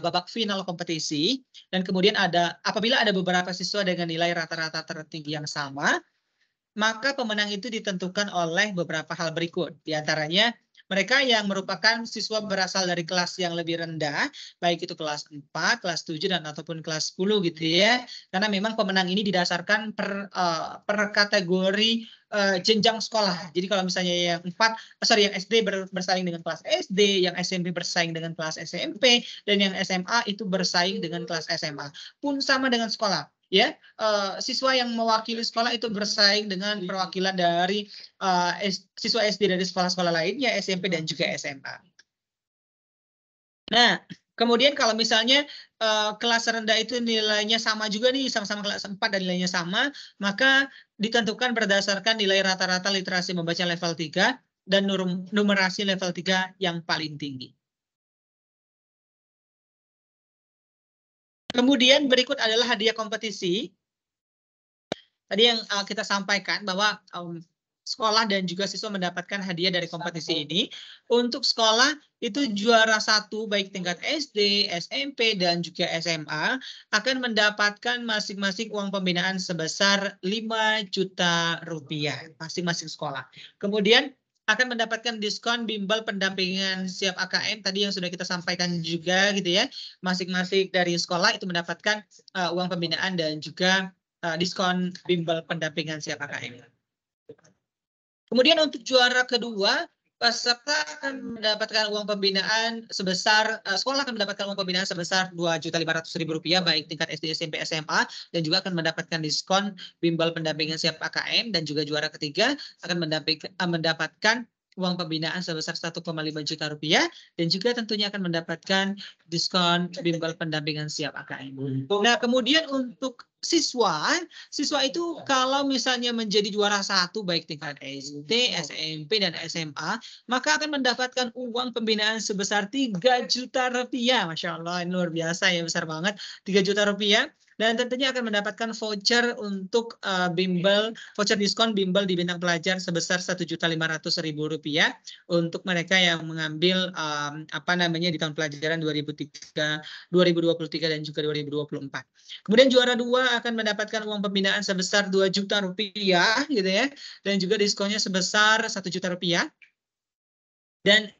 babak final kompetisi, dan kemudian apabila ada beberapa siswa dengan nilai rata-rata tertinggi yang sama, maka pemenang itu ditentukan oleh beberapa hal berikut. Di antaranya mereka yang merupakan siswa berasal dari kelas yang lebih rendah, baik itu kelas 4, kelas 7, dan ataupun kelas 10 gitu ya. Karena memang pemenang ini didasarkan per kategori jenjang sekolah. Jadi kalau misalnya yang yang SD bersaing dengan kelas SD, yang SMP bersaing dengan kelas SMP, dan yang SMA itu bersaing dengan kelas SMA. Pun sama dengan sekolah. Ya, siswa yang mewakili sekolah itu bersaing dengan perwakilan dari siswa SD dari sekolah-sekolah lainnya, SMP dan juga SMA. Nah, kemudian kalau misalnya kelas rendah itu nilainya sama juga nih, sama-sama kelas 4 dan nilainya sama, maka ditentukan berdasarkan nilai rata-rata literasi membaca level 3 dan numerasi level 3 yang paling tinggi. Kemudian berikut adalah hadiah kompetisi. Tadi yang kita sampaikan bahwa sekolah dan juga siswa mendapatkan hadiah dari kompetisi ini. Untuk sekolah itu juara 1 baik tingkat SD, SMP, dan juga SMA akan mendapatkan masing-masing uang pembinaan sebesar 5 juta rupiah masing-masing sekolah. Kemudian akan mendapatkan diskon bimbel pendampingan siap AKM tadi yang sudah kita sampaikan juga gitu ya. Masing-masing dari sekolah itu mendapatkan uang pembinaan dan juga diskon bimbel pendampingan siap AKM. Kemudian untuk juara kedua, peserta akan mendapatkan uang pembinaan sebesar, sekolah akan mendapatkan uang pembinaan sebesar Rp2.500.000 baik tingkat SD, SMP, SMA, dan juga akan mendapatkan diskon bimbel pendampingan siap AKM, dan juga juara ketiga akan mendapatkan uang pembinaan sebesar Rp1,5 juta dan juga tentunya akan mendapatkan diskon bimbel pendampingan siap AKM. Nah, kemudian untuk siswa itu kalau misalnya menjadi juara 1 baik tingkat SD, SMP, dan SMA, maka akan mendapatkan uang pembinaan sebesar Rp3 juta. Masya Allah, ini luar biasa ya, besar banget. Rp3 juta. Dan tentunya akan mendapatkan voucher untuk voucher diskon bimbel di bintang pelajar sebesar Rp1.500.000 untuk mereka yang mengambil di tahun pelajaran 2023 dan juga 2024. Kemudian juara 2 akan mendapatkan uang pembinaan sebesar Rp2 juta gitu ya, dan juga diskonnya sebesar Rp1 juta. Dan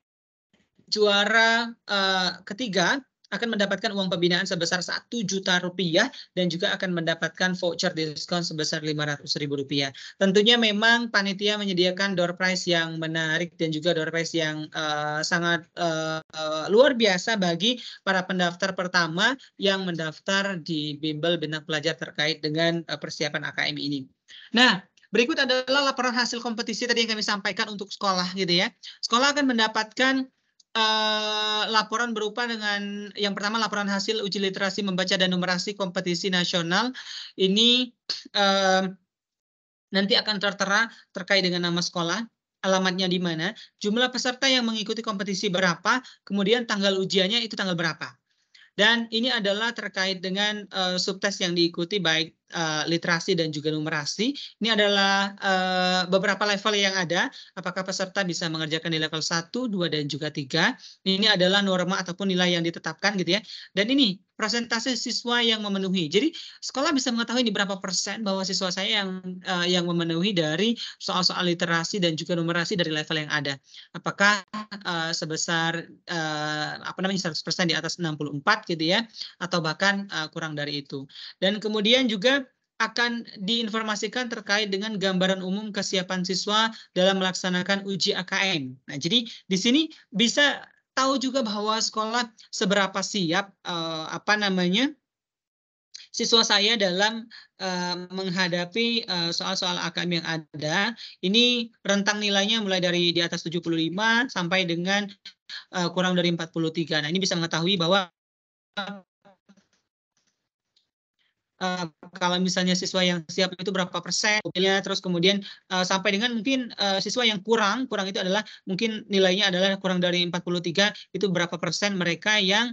juara ketiga akan mendapatkan uang pembinaan sebesar Rp1 juta dan juga akan mendapatkan voucher diskon sebesar Rp500.000. Tentunya memang panitia menyediakan door prize yang menarik dan juga door prize yang sangat luar biasa bagi para pendaftar pertama yang mendaftar di bimbel bintang pelajar terkait dengan persiapan AKM ini. Nah, berikut adalah laporan hasil kompetisi tadi yang kami sampaikan untuk sekolah gitu ya. Sekolah akan mendapatkan laporan berupa dengan yang pertama laporan hasil uji literasi membaca dan numerasi kompetisi nasional. Ini nanti akan tertera terkait dengan nama sekolah, alamatnya di mana, jumlah peserta yang mengikuti kompetisi berapa, kemudian tanggal ujiannya itu tanggal berapa. Dan ini adalah terkait dengan subtes yang diikuti baik literasi dan juga numerasi. Ini adalah beberapa level yang ada. Apakah peserta bisa mengerjakan di level 1, 2, dan juga 3. Ini adalah norma ataupun nilai yang ditetapkan gitu ya. Dan ini persentase siswa yang memenuhi. Jadi sekolah bisa mengetahui di berapa persen bahwa siswa saya yang memenuhi dari soal-soal literasi dan juga numerasi dari level yang ada. Apakah sebesar 100% di atas 64 gitu ya, atau bahkan kurang dari itu. Dan kemudian juga akan diinformasikan terkait dengan gambaran umum kesiapan siswa dalam melaksanakan uji AKM. Nah, jadi di sini bisa tahu juga bahwa sekolah seberapa siap siswa saya dalam menghadapi soal-soal AKM yang ada. Ini rentang nilainya mulai dari di atas 75 sampai dengan kurang dari 43. Nah, ini bisa mengetahui bahwa kalau misalnya siswa yang siap itu berapa persen, terus kemudian sampai dengan mungkin siswa yang kurang itu adalah mungkin nilainya adalah kurang dari 43, itu berapa persen mereka yang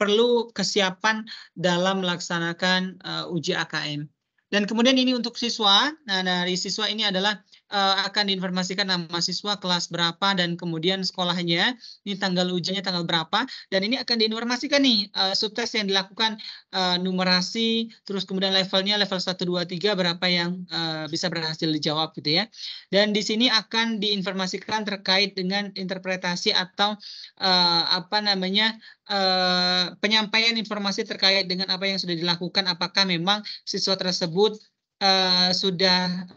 perlu kesiapan dalam melaksanakan uji AKM. Dan kemudian ini untuk siswa, nah dari siswa ini adalah akan diinformasikan nama siswa, kelas berapa, dan kemudian sekolahnya, ini tanggal ujiannya tanggal berapa, dan ini akan diinformasikan nih subtes yang dilakukan numerasi, terus kemudian levelnya level 1, 2, 3 berapa yang bisa berhasil dijawab gitu ya. Dan di sini akan diinformasikan terkait dengan interpretasi atau penyampaian informasi terkait dengan apa yang sudah dilakukan, apakah memang siswa tersebut sudah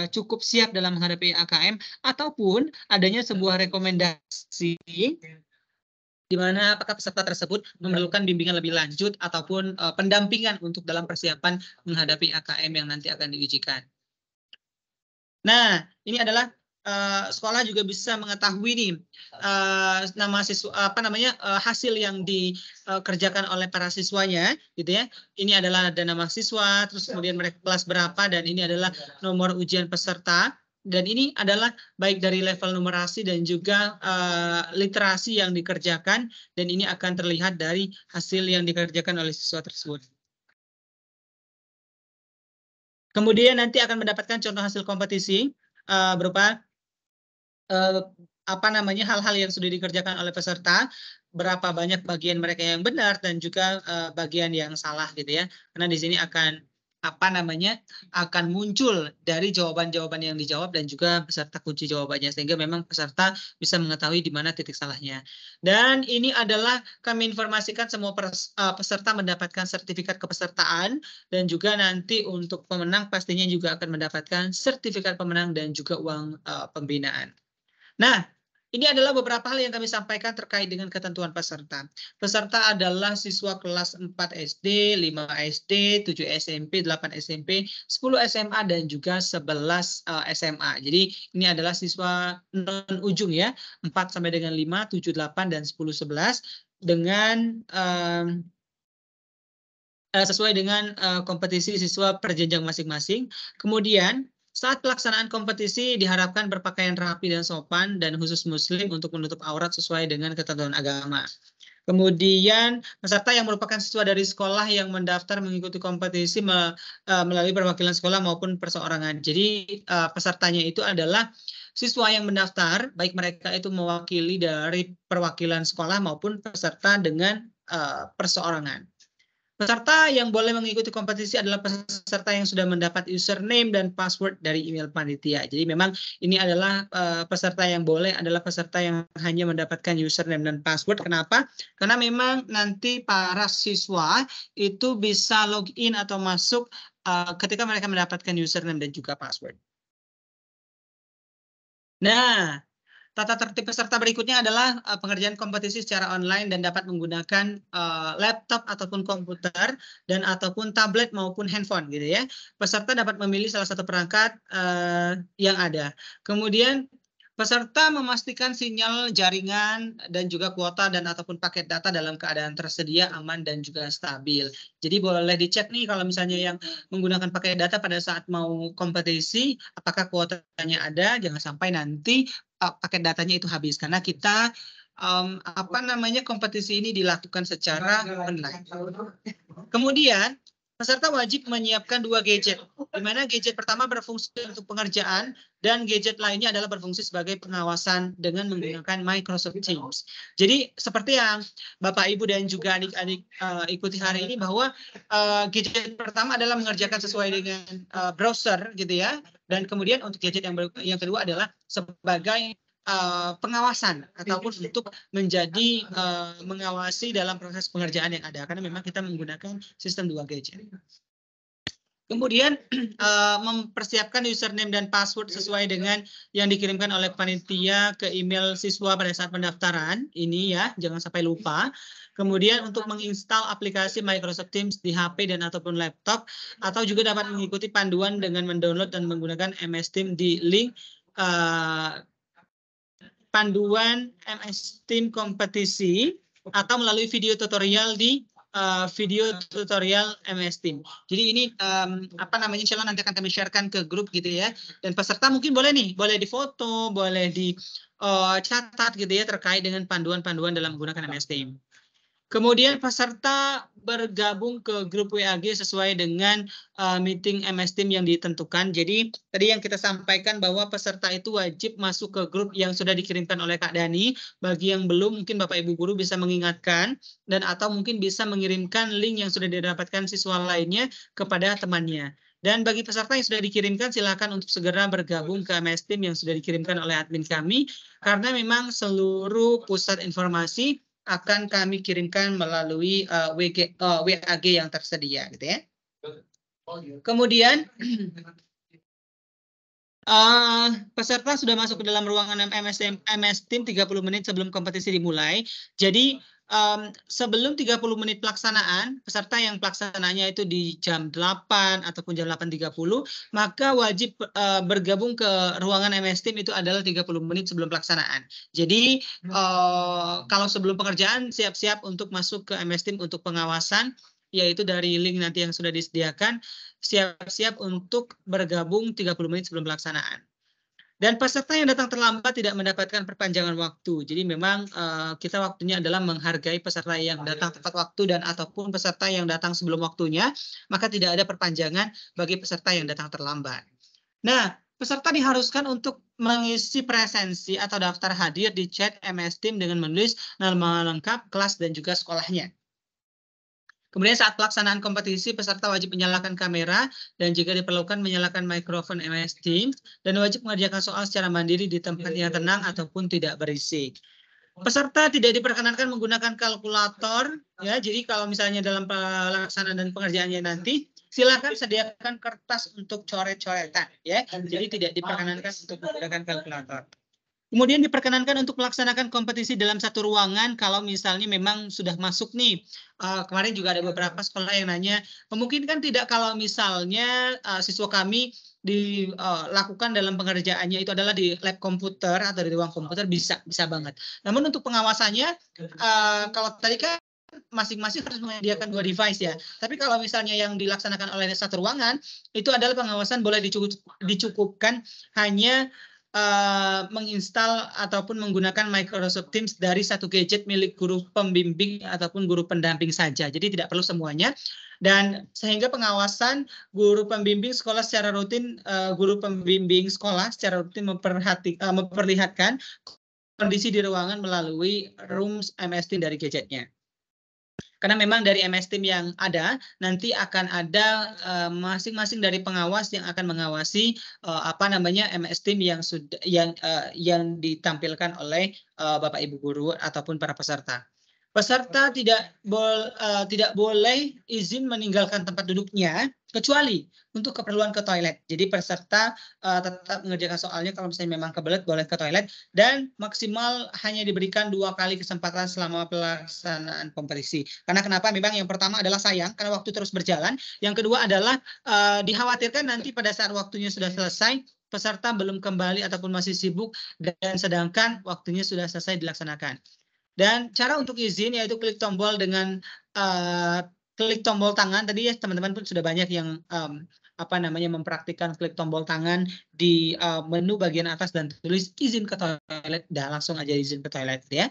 cukup siap dalam menghadapi AKM ataupun adanya sebuah rekomendasi di mana apakah peserta tersebut memerlukan bimbingan lebih lanjut ataupun pendampingan untuk dalam persiapan menghadapi AKM yang nanti akan diujikan. Nah, ini adalah sekolah juga bisa mengetahui nih nama siswa hasil yang dikerjakan oleh para siswanya gitu ya. Ini adalah ada nama siswa, terus kemudian mereka kelas berapa, dan ini adalah nomor ujian peserta. Dan ini adalah baik dari level numerasi dan juga literasi yang dikerjakan, dan ini akan terlihat dari hasil yang dikerjakan oleh siswa tersebut. Kemudian nanti akan mendapatkan contoh hasil kompetisi berupa hal-hal yang sudah dikerjakan oleh peserta, berapa banyak bagian mereka yang benar dan juga bagian yang salah gitu ya. Karena di sini akan akan muncul dari jawaban-jawaban yang dijawab dan juga beserta kunci jawabannya, sehingga memang peserta bisa mengetahui di mana titik salahnya. Dan ini adalah kami informasikan semua peserta mendapatkan sertifikat kepesertaan, dan juga nanti untuk pemenang pastinya juga akan mendapatkan sertifikat pemenang dan juga uang pembinaan. Nah, ini adalah beberapa hal yang kami sampaikan terkait dengan ketentuan peserta. Peserta adalah siswa kelas 4 SD, 5 SD, 7 SMP, 8 SMP, 10 SMA, dan juga 11 SMA. Jadi ini adalah siswa non-ujung ya, 4 sampai dengan 5, 7, 8, dan 10, 11 dengan sesuai dengan kompetisi siswa per jenjang masing-masing. Kemudian saat pelaksanaan kompetisi diharapkan berpakaian rapi dan sopan dan khusus muslim untuk menutup aurat sesuai dengan ketentuan agama. Kemudian peserta yang merupakan siswa dari sekolah yang mendaftar mengikuti kompetisi melalui perwakilan sekolah maupun perseorangan. Jadi pesertanya itu adalah siswa yang mendaftar, baik mereka itu mewakili dari perwakilan sekolah maupun peserta dengan perseorangan. Peserta yang boleh mengikuti kompetisi adalah peserta yang sudah mendapat username dan password dari email panitia. Jadi memang ini adalah peserta yang boleh adalah peserta yang hanya mendapatkan username dan password. Kenapa? Karena memang nanti para siswa itu bisa login atau masuk ketika mereka mendapatkan username dan juga password. Nah, tata tertib peserta berikutnya adalah pengerjaan kompetisi secara online dan dapat menggunakan laptop ataupun komputer dan ataupun tablet maupun handphone gitu ya. Peserta dapat memilih salah satu perangkat yang ada. Kemudian peserta memastikan sinyal jaringan dan juga kuota dan ataupun paket data dalam keadaan tersedia, aman, dan juga stabil. Jadi boleh dicek nih kalau misalnya yang menggunakan paket data pada saat mau kompetisi, apakah kuotanya ada, jangan sampai nanti paket datanya itu habis. Karena kita kompetisi ini dilakukan secara online. Kemudian peserta wajib menyiapkan 2 gadget, di mana gadget pertama berfungsi untuk pengerjaan dan gadget lainnya adalah berfungsi sebagai pengawasan dengan menggunakan Microsoft Teams. Jadi seperti yang Bapak, Ibu, dan juga adik-adik ikuti hari ini, bahwa gadget pertama adalah mengerjakan sesuai dengan browser gitu ya, dan kemudian untuk gadget yang kedua adalah sebagai pengawasan ataupun untuk menjadi mengawasi dalam proses pengerjaan yang ada, karena memang kita menggunakan sistem 2 gadget. Kemudian mempersiapkan username dan password sesuai dengan yang dikirimkan oleh panitia ke email siswa pada saat pendaftaran. Ini ya, jangan sampai lupa. Kemudian untuk menginstal aplikasi Microsoft Teams di HP dan ataupun laptop, atau juga dapat mengikuti panduan dengan mendownload dan menggunakan MS Teams di link panduan MS Teams kompetisi atau melalui video tutorial di video tutorial MS Teams. Jadi ini insya Allah nanti akan kami sharekan ke grup gitu ya. Dan peserta mungkin boleh difoto, boleh dicatat gitu ya terkait dengan panduan-panduan dalam menggunakan MS Teams. Kemudian peserta bergabung ke grup WAG sesuai dengan meeting MS Team yang ditentukan. Jadi tadi yang kita sampaikan bahwa peserta itu wajib masuk ke grup yang sudah dikirimkan oleh Kak Dani. Bagi yang belum, mungkin Bapak Ibu Guru bisa mengingatkan dan atau mungkin bisa mengirimkan link yang sudah didapatkan siswa lainnya kepada temannya. Dan bagi peserta yang sudah dikirimkan, silakan untuk segera bergabung ke MS Team yang sudah dikirimkan oleh admin kami, karena memang seluruh pusat informasi akan kami kirimkan melalui WAG yang tersedia gitu ya. Kemudian peserta sudah masuk ke dalam ruangan MS Team 30 menit sebelum kompetisi dimulai. Jadi sebelum 30 menit pelaksanaan, peserta yang pelaksananya itu di jam 8 ataupun jam 8.30, maka wajib bergabung ke ruangan MS Team itu adalah 30 menit sebelum pelaksanaan. Jadi kalau sebelum pengerjaan, siap-siap untuk masuk ke MS Team untuk pengawasan, yaitu dari link nanti yang sudah disediakan, siap-siap untuk bergabung 30 menit sebelum pelaksanaan. Dan peserta yang datang terlambat tidak mendapatkan perpanjangan waktu. Jadi memang kita waktunya adalah menghargai peserta yang datang tepat waktu dan ataupun peserta yang datang sebelum waktunya, maka tidak ada perpanjangan bagi peserta yang datang terlambat. Nah, peserta diharuskan untuk mengisi presensi atau daftar hadir di chat MS Team dengan menulis nama lengkap, kelas, dan juga sekolahnya. Kemudian saat pelaksanaan kompetisi, peserta wajib menyalakan kamera dan jika diperlukan menyalakan mikrofon MS Teams dan wajib mengerjakan soal secara mandiri di tempat yang tenang ataupun tidak berisik. Peserta tidak diperkenankan menggunakan kalkulator, ya. Jadi kalau misalnya dalam pelaksanaan dan pengerjaannya nanti, silakan sediakan kertas untuk coret-coretan, ya. Jadi tidak diperkenankan untuk menggunakan kalkulator. Kemudian diperkenankan untuk melaksanakan kompetisi dalam satu ruangan kalau misalnya memang sudah masuk nih. Kemarin juga ada beberapa sekolah yang nanya, memungkinkan tidak kalau misalnya siswa kami dilakukan dalam pengerjaannya itu adalah di lab komputer atau di ruang komputer, bisa banget. Namun untuk pengawasannya, kalau tadi kan masing-masing harus menyediakan 2 device ya. Tapi kalau misalnya yang dilaksanakan oleh satu ruangan, itu adalah pengawasan boleh dicukupkan hanya menginstal ataupun menggunakan Microsoft Teams dari satu gadget milik guru pembimbing ataupun guru pendamping saja. Jadi tidak perlu semuanya. Dan sehingga pengawasan guru pembimbing sekolah secara rutin, guru pembimbing sekolah secara rutin memperlihatkan kondisi di ruangan melalui Rooms MS Teams dari gadgetnya. Karena memang dari MS Team yang ada nanti akan ada masing-masing dari pengawas yang akan mengawasi MS Team yang ditampilkan oleh Bapak Ibu guru ataupun para peserta. Peserta tidak boleh izin meninggalkan tempat duduknya kecuali untuk keperluan ke toilet. Jadi peserta tetap mengerjakan soalnya kalau misalnya memang kebelet boleh ke toilet dan maksimal hanya diberikan 2 kali kesempatan selama pelaksanaan kompetisi. Karena kenapa? Memang yang pertama adalah sayang karena waktu terus berjalan. Yang kedua adalah dikhawatirkan nanti pada saat waktunya sudah selesai peserta belum kembali ataupun masih sibuk dan sedangkan waktunya sudah selesai dilaksanakan. Dan cara untuk izin yaitu klik tombol dengan klik tombol tangan. Tadi ya teman-teman pun sudah banyak yang mempraktikkan klik tombol tangan di menu bagian atas dan tulis izin ke toilet. Dah langsung aja izin ke toilet ya.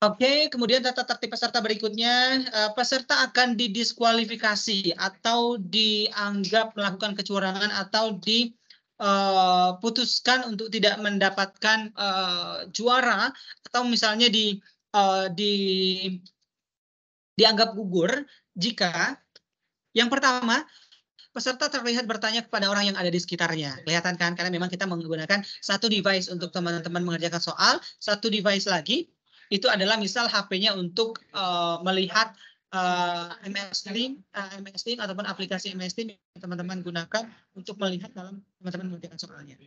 Oke, kemudian tata tertib peserta berikutnya, peserta akan didiskualifikasi atau dianggap melakukan kecurangan atau putuskan untuk tidak mendapatkan juara atau misalnya dianggap gugur jika yang pertama peserta terlihat bertanya kepada orang yang ada di sekitarnya. Kelihatan kan? Karena memang kita menggunakan satu device untuk teman-teman mengerjakan soal, satu device lagi itu adalah misal HP-nya untuk melihat MS Team ataupun aplikasi MS Team yang teman-teman gunakan untuk melihat dalam teman-teman mengerjakan soalnya.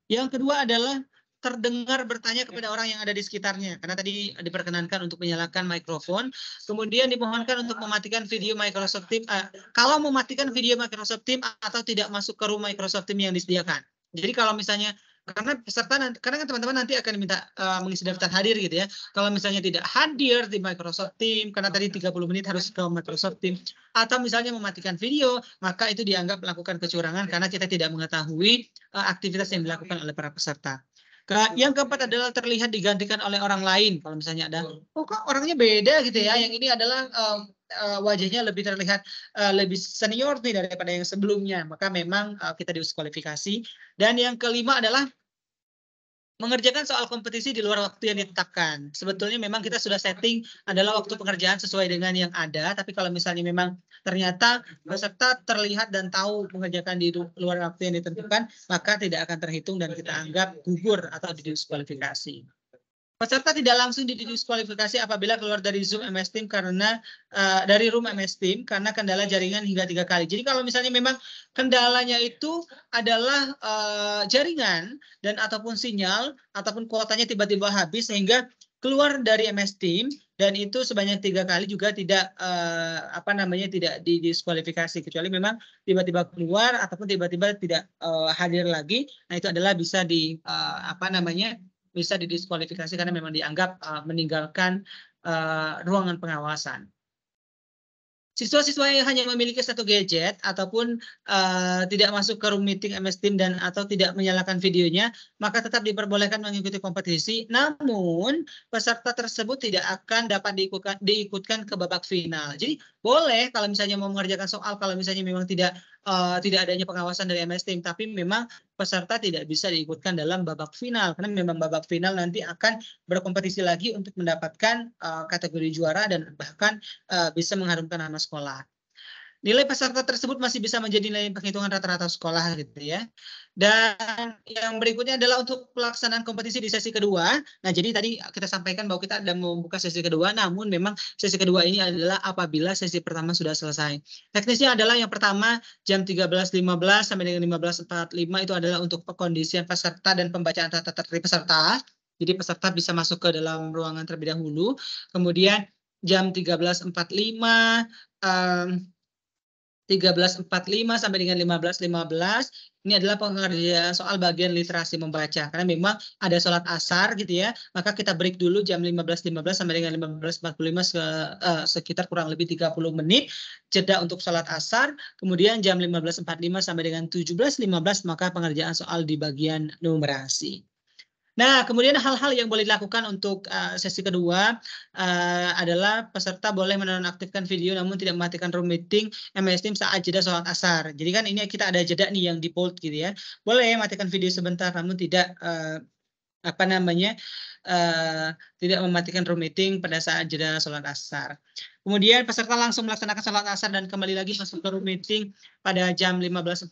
Yang kedua adalah terdengar bertanya kepada orang yang ada di sekitarnya. Karena tadi diperkenankan untuk menyalakan mikrofon. Kemudian dimohonkan untuk mematikan video Microsoft Teams. Kalau mematikan video Microsoft Teams atau tidak masuk ke room Microsoft Teams yang disediakan. Jadi kalau misalnya karena peserta karena kan teman-teman nanti akan diminta mengisi daftar hadir gitu ya. Kalau misalnya tidak hadir di Microsoft Teams karena tadi 30 menit harus ke Microsoft Teams atau misalnya mematikan video, maka itu dianggap melakukan kecurangan karena kita tidak mengetahui aktivitas yang dilakukan oleh para peserta. Yang keempat adalah terlihat digantikan oleh orang lain. Kalau misalnya ada, oh kok orangnya beda gitu ya. Yang ini adalah wajahnya lebih terlihat lebih senior nih daripada yang sebelumnya. Maka memang kita diskualifikasi. Dan yang kelima adalah mengerjakan soal kompetisi di luar waktu yang ditetapkan. Sebetulnya memang kita sudah setting adalah waktu pengerjaan sesuai dengan yang ada, tapi kalau misalnya memang ternyata peserta terlihat dan tahu mengerjakan di luar waktu yang ditentukan, maka tidak akan terhitung dan kita anggap gugur atau didiskualifikasi. Peserta tidak langsung didiskualifikasi apabila keluar dari Zoom MS Team karena dari room MS Team karena kendala jaringan hingga 3 kali. Jadi kalau misalnya memang kendalanya itu adalah jaringan dan ataupun sinyal ataupun kuotanya tiba-tiba habis sehingga keluar dari MS Team dan itu sebanyak 3 kali juga tidak tidak didiskualifikasi kecuali memang tiba-tiba keluar ataupun tiba-tiba tidak hadir lagi. Nah itu adalah bisa bisa didiskualifikasi karena memang dianggap meninggalkan ruangan pengawasan. Siswa-siswa yang hanya memiliki satu gadget ataupun tidak masuk ke room meeting MS Team dan atau tidak menyalakan videonya, maka tetap diperbolehkan mengikuti kompetisi. Namun peserta tersebut tidak akan dapat diikutkan ke babak final. Jadi boleh kalau misalnya mau mengerjakan soal, kalau misalnya memang tidak adanya pengawasan dari MS Team, tapi memang peserta tidak bisa diikutkan dalam babak final karena memang babak final nanti akan berkompetisi lagi untuk mendapatkan kategori juara dan bahkan bisa mengharumkan nama sekolah. Nilai peserta tersebut masih bisa menjadi nilai penghitungan rata-rata sekolah gitu ya. Dan yang berikutnya adalah untuk pelaksanaan kompetisi di sesi kedua. Nah, jadi tadi kita sampaikan bahwa kita ada membuka sesi kedua, namun memang sesi kedua ini adalah apabila sesi pertama sudah selesai. Teknisnya adalah yang pertama jam 13.15 sampai dengan 15.45 itu adalah untuk pekondisian peserta dan pembacaan data tertib peserta. Jadi peserta bisa masuk ke dalam ruangan terlebih dahulu. Kemudian jam 13.45 13.45 sampai dengan 15.15 ini adalah pengerjaan soal bagian literasi membaca karena memang ada sholat asar gitu ya, maka kita break dulu jam 15.15 sampai dengan 15.45 sekitar kurang lebih 30 menit jeda untuk sholat asar, kemudian jam 15.45 sampai dengan 17.15 maka pengerjaan soal di bagian numerasi. Nah, kemudian hal-hal yang boleh dilakukan untuk sesi kedua adalah peserta boleh menonaktifkan video namun tidak mematikan room meeting MS Team saat jeda sholat asar. Jadi kan ini kita ada jeda nih yang default gitu ya. Boleh matikan video sebentar namun tidak tidak mematikan room meeting pada saat jeda sholat asar. Kemudian peserta langsung melaksanakan sholat asar dan kembali lagi masuk ke room meeting pada jam 15.45.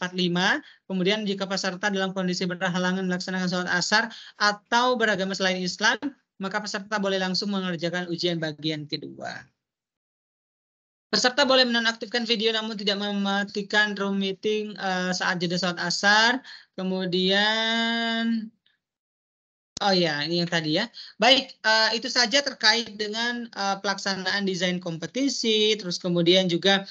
Kemudian jika peserta dalam kondisi berhalangan melaksanakan sholat asar atau beragama selain Islam, maka peserta boleh langsung mengerjakan ujian bagian kedua. Peserta boleh menonaktifkan video namun tidak mematikan room meeting saat jeda sholat asar. Kemudian oh ya, ini yang tadi ya. Baik, itu saja terkait dengan pelaksanaan desain kompetisi, terus kemudian juga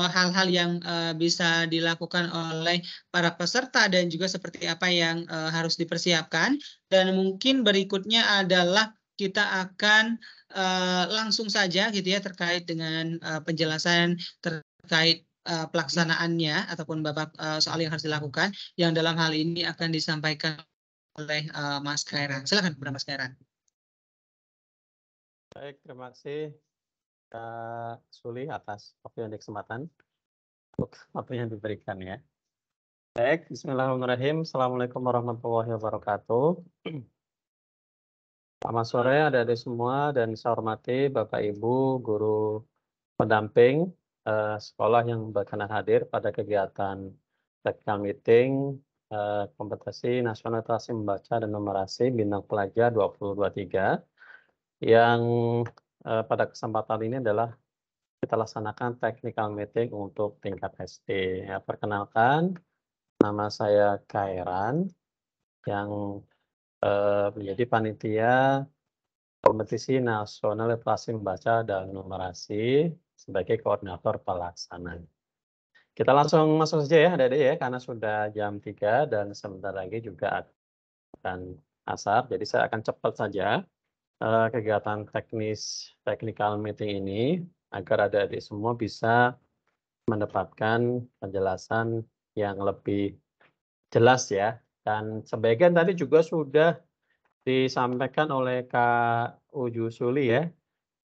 hal-hal yang bisa dilakukan oleh para peserta dan juga seperti apa yang harus dipersiapkan. Dan mungkin berikutnya adalah kita akan langsung saja gitu ya terkait dengan penjelasan terkait pelaksanaannya ataupun babak soal yang harus dilakukan yang dalam hal ini akan disampaikan oleh Mas Khairan. Silakan kepada Mas Khairan. Baik, terima kasih Kak Suli atas waktu dan kesempatan untuk waktu yang diberikan ya. Baik, bismillahirrahmanirrahim. Assalamualaikum warahmatullahi wabarakatuh. Selamat sore adik-adik semua dan saya hormati Bapak Ibu guru pendamping sekolah yang berkenan hadir pada kegiatan technical meeting kompetisi nasional literasi membaca dan numerasi bintang pelajar 2023 yang pada kesempatan ini adalah kita laksanakan technical meeting untuk tingkat SD. Ya, perkenalkan, nama saya Khairan yang menjadi panitia kompetisi nasional literasi membaca dan numerasi sebagai koordinator pelaksana. Kita langsung masuk saja ya adik-adik ya, karena sudah jam 3 dan sebentar lagi juga akan asar. Jadi saya akan cepat saja kegiatan technical meeting ini agar adik-adik semua bisa mendapatkan penjelasan yang lebih jelas ya. Dan sebagian tadi juga sudah disampaikan oleh Kak Uju Suli ya,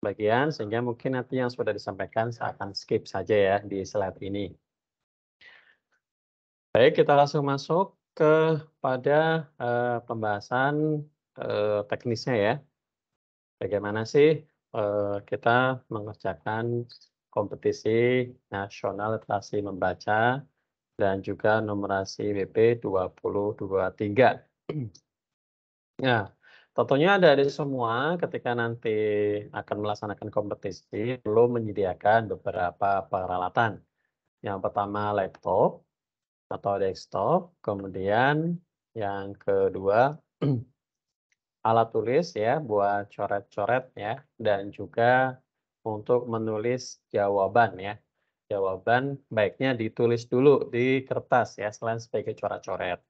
bagian sehingga mungkin nanti yang sudah disampaikan saya akan skip saja ya di slide ini. Baik, kita langsung masuk kepada pembahasan teknisnya ya. Bagaimana sih kita mengerjakan kompetisi nasional literasi membaca dan juga numerasi WP 2023. Nah, tentunya adik-adik semua ketika nanti akan melaksanakan kompetisi perlu menyediakan beberapa peralatan. Yang pertama laptop atau desktop, kemudian yang kedua alat tulis ya buat coret-coret ya dan juga untuk menulis jawaban ya. Jawaban baiknya ditulis dulu di kertas ya selain sebagai coret-coret.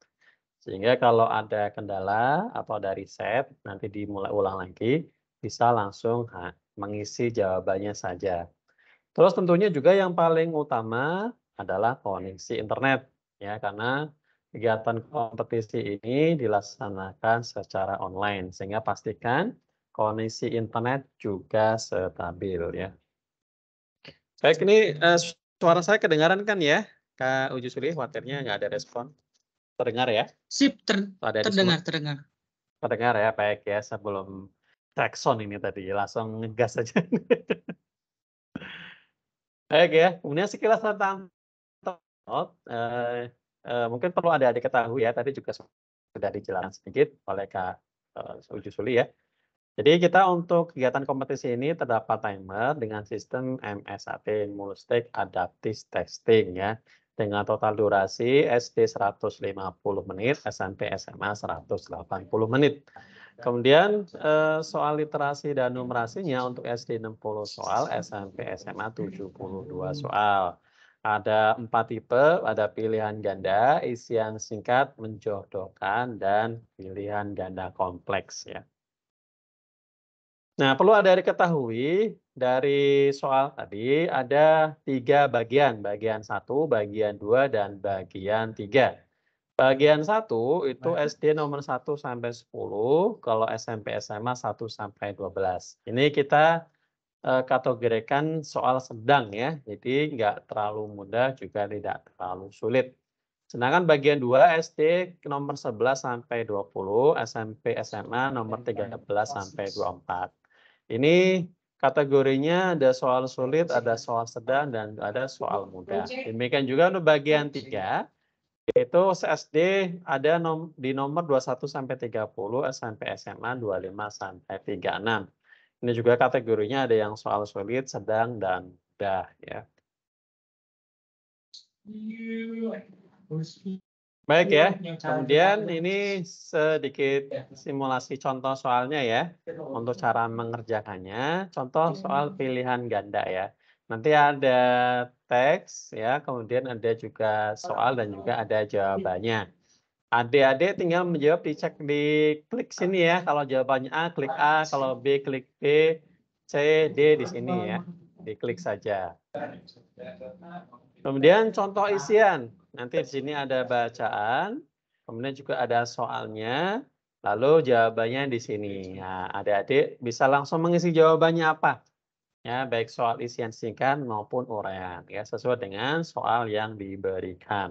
Sehingga kalau ada kendala atau ada riset nanti dimulai ulang lagi bisa langsung mengisi jawabannya saja. Terus tentunya juga yang paling utama adalah koneksi internet, ya, karena kegiatan kompetisi ini dilaksanakan secara online, sehingga pastikan koneksi internet juga stabil, ya. Baik, ini suara saya kedengaran kan ya, Kak Uji Suli? Khawatirnya nggak ada respon. Terdengar ya? Sip, Ada di semua? terdengar. Terdengar ya, baik ya. Sebelum klakson ini tadi, langsung ngegas aja. Baik ya, kemudian sekilas tentang mungkin perlu adik-adik ketahui ya, tadi juga sudah dijelaskan sedikit oleh Kak Uji Suli ya. Jadi kita untuk kegiatan kompetisi ini terdapat timer dengan sistem MSAT, Multistage Adaptive Testing ya. Dengan total durasi SD 150 menit, SMP SMA 180 menit. Kemudian soal literasi dan numerasinya untuk SD 60 soal, SMP SMA 72 soal. Ada 4 tipe, ada pilihan ganda, isian singkat, menjodohkan, dan pilihan ganda kompleks ya. Nah, perlu ada diketahui dari soal tadi ada 3 bagian, bagian 1, bagian 2, dan bagian 3. Bagian 1 itu SD nomor 1 sampai 10, kalau SMP SMA 1 sampai 12. Ini kita kategorikan soal sedang ya, jadi nggak terlalu mudah juga tidak terlalu sulit. Sedangkan bagian 2 SD nomor 11 sampai 20, SMP SMA nomor 13 sampai 24. Ini kategorinya ada soal sulit, ada soal sedang, dan ada soal mudah. Demikian juga untuk bagian 3, itu SD ada di nomor 21 sampai 30, SMP SMA 25 sampai 36. Ini juga kategorinya ada yang soal sulit, sedang, dan mudah ya. Baik ya, kemudian ini sedikit simulasi contoh soalnya ya, untuk cara mengerjakannya. Contoh soal pilihan ganda ya. Nanti ada teks ya, kemudian ada juga soal dan juga ada jawabannya. Adik-adik tinggal menjawab dicek di klik sini ya. Kalau jawabannya A, klik A. Kalau B, klik B. C, D di sini ya. Diklik saja. Kemudian contoh isian. Nanti di sini ada bacaan, kemudian juga ada soalnya, lalu jawabannya di sini. Nah, adik-adik bisa langsung mengisi jawabannya apa? Ya, baik soal isian singkat maupun uraian ya, sesuai dengan soal yang diberikan.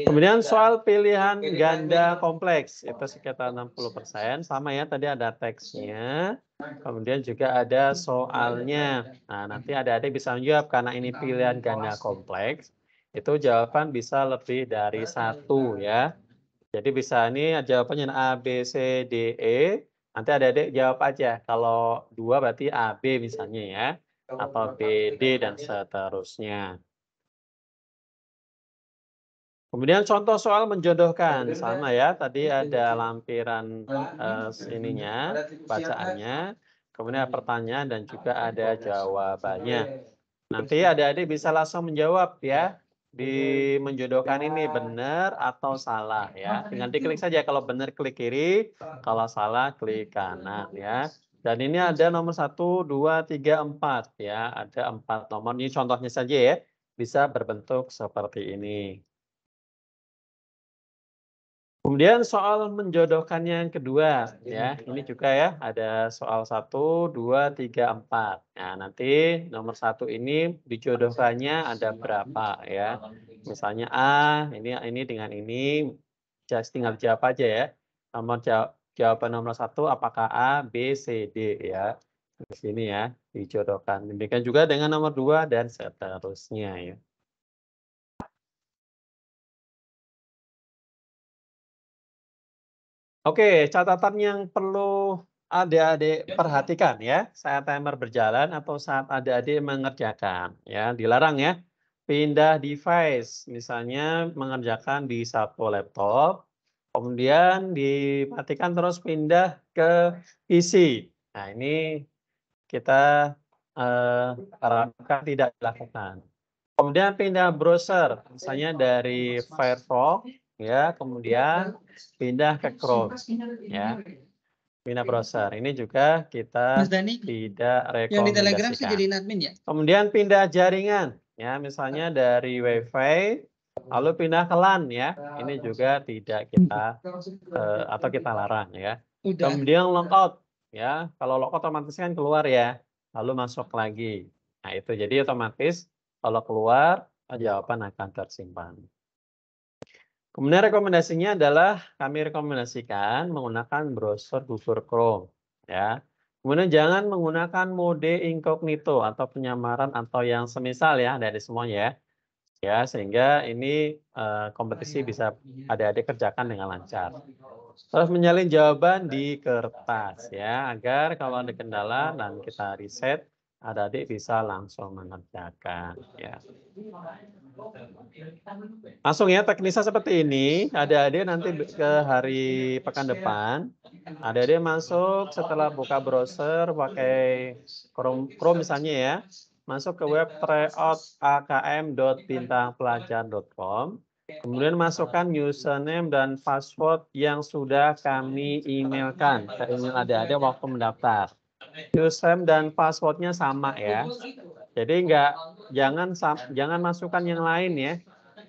Kemudian soal pilihan ganda kompleks itu sekitar 60%, sama ya, tadi ada teksnya, kemudian juga ada soalnya. Nah, nanti adik-adik bisa menjawab karena ini pilihan ganda kompleks, itu jawaban bisa lebih dari 1 ya. Jadi bisa ini jawabannya A, B, C, D, E. Nanti adik-adik jawab aja. Kalau 2 berarti A, B misalnya ya. Atau B, D, dan seterusnya. Kemudian contoh soal menjodohkan, sama ya, tadi ada lampiran ininya, bacaannya, kemudian ada pertanyaan dan juga ada jawabannya. Nanti adik-adik bisa langsung menjawab ya, di menjodohkan ini benar atau salah ya. Tinggal diklik saja, kalau benar klik kiri, kalau salah klik kanan ya. Dan ini ada nomor 1, 2, 3, 4 ya, ada 4 nomor. Ini contohnya saja ya, bisa berbentuk seperti ini. Kemudian soal menjodohkan yang kedua ya, ini juga ya ada soal 1, 2, 3, 4. Nah, nanti nomor 1 ini dijodohkannya ada berapa ya. Misalnya A, ini dengan ini, just tinggal jawab aja ya. Jawaban nomor 1 apakah A, B, C, D ya. Di sini ya, dijodohkan. Demikian juga dengan nomor 2 dan seterusnya ya. Oke, catatan yang perlu adik-adik perhatikan ya, saat timer berjalan atau saat adik-adik mengerjakan ya, dilarang ya, pindah device, misalnya mengerjakan di satu laptop, kemudian dimatikan terus pindah ke PC. Nah, ini kita harapkan tidak dilakukan. Kemudian pindah browser, misalnya dari Firefox ya, kemudian pindah ke Chrome ya. pindah browser. Ini juga kita Mas Dani, tidak yang di Telegram sih rekomendasikan. jadiin admin ya? Kemudian pindah jaringan, ya misalnya dari WiFi lalu pindah ke LAN ya. Ini juga tidak kita atau kita larang ya. Udah. Kemudian logout ya. Kalau logout otomatis kan keluar ya, lalu masuk lagi. Nah itu jadi otomatis kalau keluar jawaban akan tersimpan. Kemudian rekomendasinya adalah kami rekomendasikan menggunakan browser Google Chrome ya. Kemudian jangan menggunakan mode incognito atau penyamaran atau yang semisal ya dari semuanya ya. Ya, sehingga ini kompetisi bisa adik-adik kerjakan dengan lancar. Terus menyalin jawaban di kertas ya, agar kalau ada kendala dan kita riset, adik-adik bisa langsung mengerjakan ya. Langsung ya teknisnya seperti ini, adik-adik nanti ke hari pekan depan, adik-adik masuk setelah buka browser pakai Chrome misalnya ya, masuk ke web tryout.akm.bintangpelajar.com, kemudian masukkan username dan password yang sudah kami emailkan ke email adik-adik waktu mendaftar. Username dan passwordnya sama ya. Jadi jangan masukkan yang lain ya.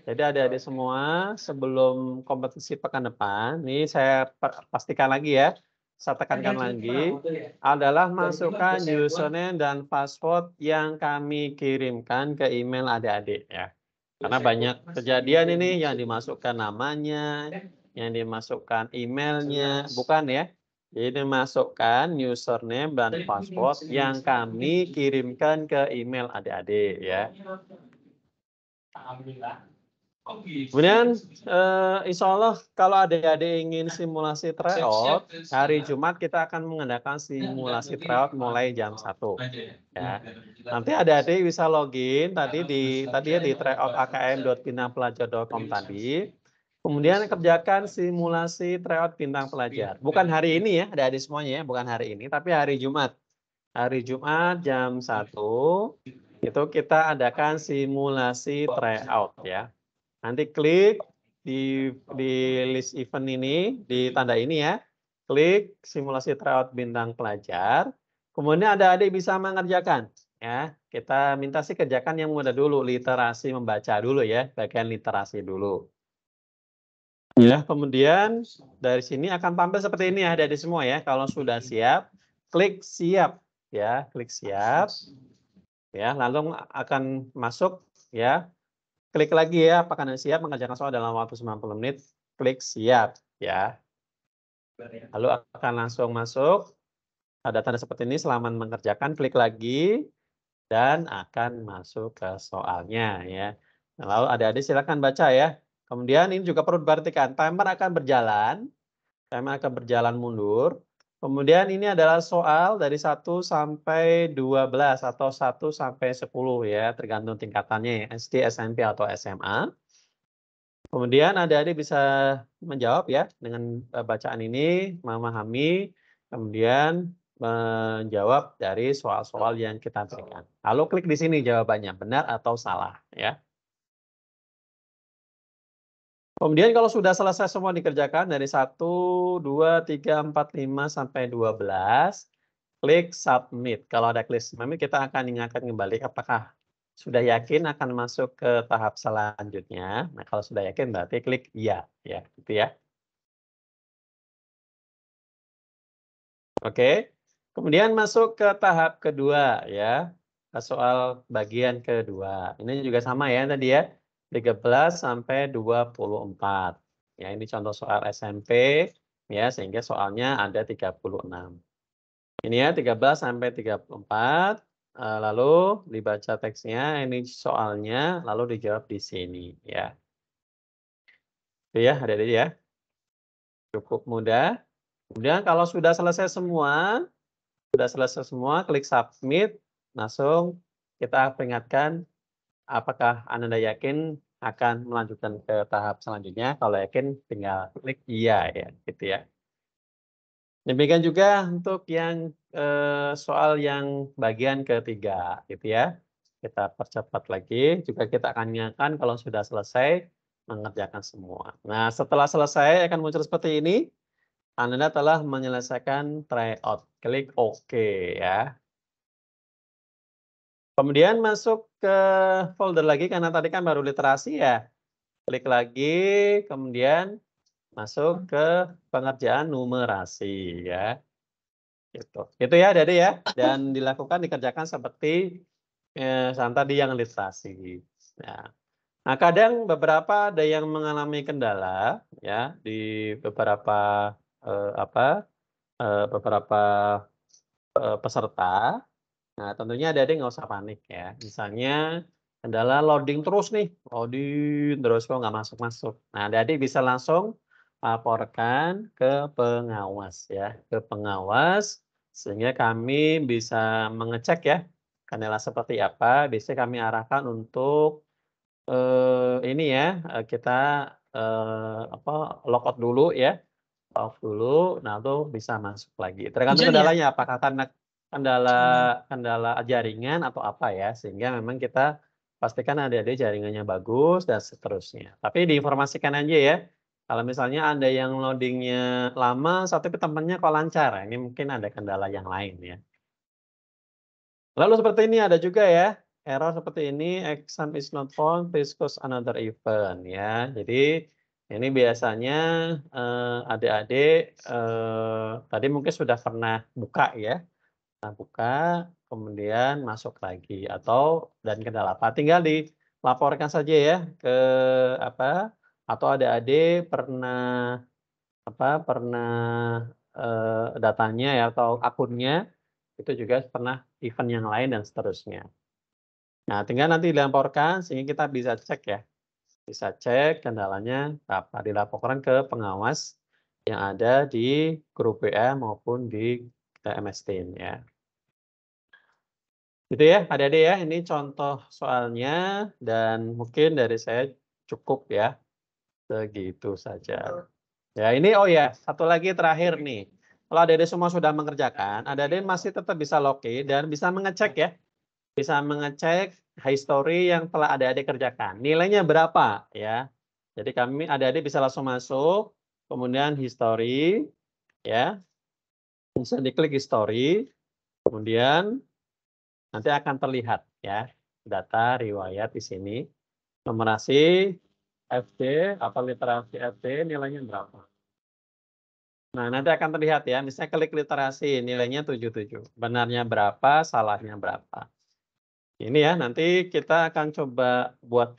Jadi adik-adik semua sebelum kompetisi pekan depan, ini saya pastikan lagi ya, saya tekankan lagi, adalah masukkan username dan password yang kami kirimkan ke email adik-adik ya. Karena banyak kejadian ini yang dimasukkan namanya, yang dimasukkan emailnya, bukan ya. Jadi dimasukkan username dan password yang kami kirimkan ke email adik-adik ya. Kemudian insya Allah kalau adik-adik ingin simulasi tryout, hari Jumat kita akan mengadakan simulasi tryout mulai jam 1. Ya. Nanti adik-adik bisa login tadi di tryout.akm.bintangpelajar.com tadi. Kemudian kerjakan simulasi tryout bintang pelajar. Bukan hari ini ya, adik-adik semuanya ya, bukan hari ini, tapi hari Jumat. Hari Jumat jam 1 itu kita adakan simulasi tryout ya. Nanti klik di list event ini, di tanda ini ya. Klik simulasi tryout bintang pelajar. Kemudian adik-adik bisa mengerjakan. Ya, kita minta sih kerjakan yang mudah dulu, literasi membaca dulu ya, bagian literasi dulu. Ya, kemudian dari sini akan tampil seperti ini ya, adik-adik semua ya. Kalau sudah siap, klik siap ya, klik siap. Ya, lalu akan masuk ya. Klik lagi ya, apakah Anda siap mengerjakan soal dalam waktu 90 menit? Klik siap ya. Lalu akan langsung masuk. Ada tanda seperti ini, selamat mengerjakan, klik lagi dan akan masuk ke soalnya ya. Nah, lalu adik-adik silakan baca ya. Kemudian ini juga perlu diperhatikan, timer akan berjalan mundur. Kemudian ini adalah soal dari 1 sampai 12 atau 1 sampai 10 ya, tergantung tingkatannya ya, SD, SMP, atau SMA. Kemudian adik-adik bisa menjawab ya dengan bacaan ini, memahami, kemudian menjawab dari soal-soal yang kita berikan. Lalu klik di sini jawabannya, benar atau salah ya. Kemudian kalau sudah selesai semua dikerjakan dari 1, 2, 3, 4, 5, sampai 12, klik submit. Kalau ada klik submit, kita akan ingatkan kembali apakah sudah yakin akan masuk ke tahap selanjutnya. Nah, kalau sudah yakin berarti klik iya, ya, gitu ya. Oke. Kemudian masuk ke tahap kedua ya. Soal bagian kedua. Ini juga sama ya tadi ya. 13 sampai 24. Ya, ini contoh soal SMP ya, sehingga soalnya ada 36. Ini ya 13 sampai 34. Lalu dibaca teksnya, ini soalnya, lalu dijawab di sini ya. Itu ya, adik-adik ya. Cukup mudah. Kemudian kalau sudah selesai semua, klik submit, langsung kita peringatkan apakah Anda yakin akan melanjutkan ke tahap selanjutnya. Kalau yakin tinggal klik iya ya, gitu ya. Demikian juga untuk yang soal yang bagian ketiga, gitu ya. Kita percepat lagi, juga kita akan ingatkan kalau sudah selesai mengerjakan semua. Nah, setelah selesai akan muncul seperti ini. Anda telah menyelesaikan tryout. Klik OK ya. Kemudian masuk ke folder lagi karena tadi kan baru literasi ya. Klik lagi, kemudian masuk ke pengerjaan numerasi ya. Gitu. Itu ya Adik-adik ya. Dan dilakukan dikerjakan seperti tadi yang literasi. Nah, kadang beberapa ada yang mengalami kendala ya di beberapa beberapa peserta. Nah, tentunya adik-adik nggak usah panik ya. Misalnya kendala loading terus nih, loading terus kok nggak masuk-masuk. Nah, adik-adik bisa langsung laporkan ke pengawas ya, ke pengawas sehingga kami bisa mengecek ya kendala seperti apa. Biasanya kami arahkan untuk ini ya, kita logout dulu ya, off dulu, nah itu bisa masuk lagi. Tergantung Hujan ya? kendalanya, apakah karena kendala Hmm. kendala jaringan atau apa ya, sehingga memang kita pastikan adik-adik jaringannya bagus dan seterusnya. Tapi diinformasikan aja ya, kalau misalnya ada yang loading-nya lama, tapi temennya kok lancar, ini mungkin ada kendala yang lain ya. Lalu seperti ini ada juga ya, error seperti ini, exam is not found, please choose another event ya. Jadi ini biasanya adik-adik tadi mungkin sudah pernah buka ya. Nah, buka kemudian masuk lagi atau dan kendala apa, tinggal dilaporkan saja ya ke apa, atau adik-adik pernah pernah datanya ya atau akunnya itu juga pernah event yang lain dan seterusnya. Nah, tinggal nanti dilaporkan sehingga kita bisa cek ya, bisa cek kendalanya apa, dilaporkan ke pengawas yang ada di grup WA maupun di MS Team ya. Gitu ya adik-adik ya, ini contoh soalnya dan mungkin dari saya cukup ya, segitu saja. Ya ini oh ya, satu lagi terakhir nih. Kalau adik-adik semua sudah mengerjakan, adik-adik masih tetap bisa login dan bisa mengecek ya. Bisa mengecek history yang telah adik-adik kerjakan. Nilainya berapa ya. Jadi kami adik-adik bisa langsung masuk, kemudian history ya. Bisa diklik history, kemudian nanti akan terlihat ya data riwayat di sini. Numerasi FD atau literasi FD nilainya berapa. Nah, nanti akan terlihat ya, misalnya klik literasi nilainya 77. Benarnya berapa, salahnya berapa. Ini ya, nanti kita akan coba buat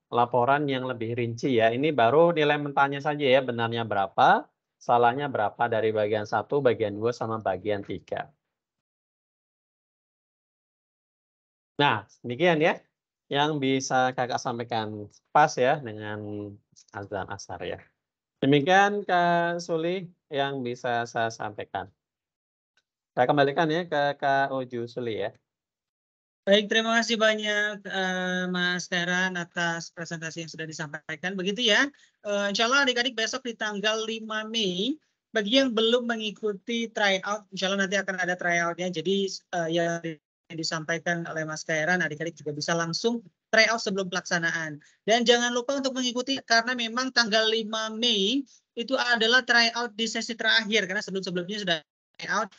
laporan yang lebih rinci ya. Ini baru nilai mentahnya saja ya, benarnya berapa, salahnya berapa dari bagian 1, bagian 2, sama bagian 3. Nah, demikian ya yang bisa Kakak sampaikan pas ya dengan azan asar ya. Demikian Kak Suli yang bisa saya sampaikan. Saya kembalikan ya ke Kak Uju Suli ya. Baik, terima kasih banyak Mas Teran atas presentasi yang sudah disampaikan. Begitu ya, insya Allah adik-adik besok di tanggal 5 Mei, bagi yang belum mengikuti tryout, insya Allah nanti akan ada tryoutnya. Jadi yang disampaikan oleh Mas Teran, adik-adik juga bisa langsung tryout sebelum pelaksanaan. Dan jangan lupa untuk mengikuti karena memang tanggal 5 Mei itu adalah tryout di sesi terakhir, karena sebelum-sebelumnya sudah tryout.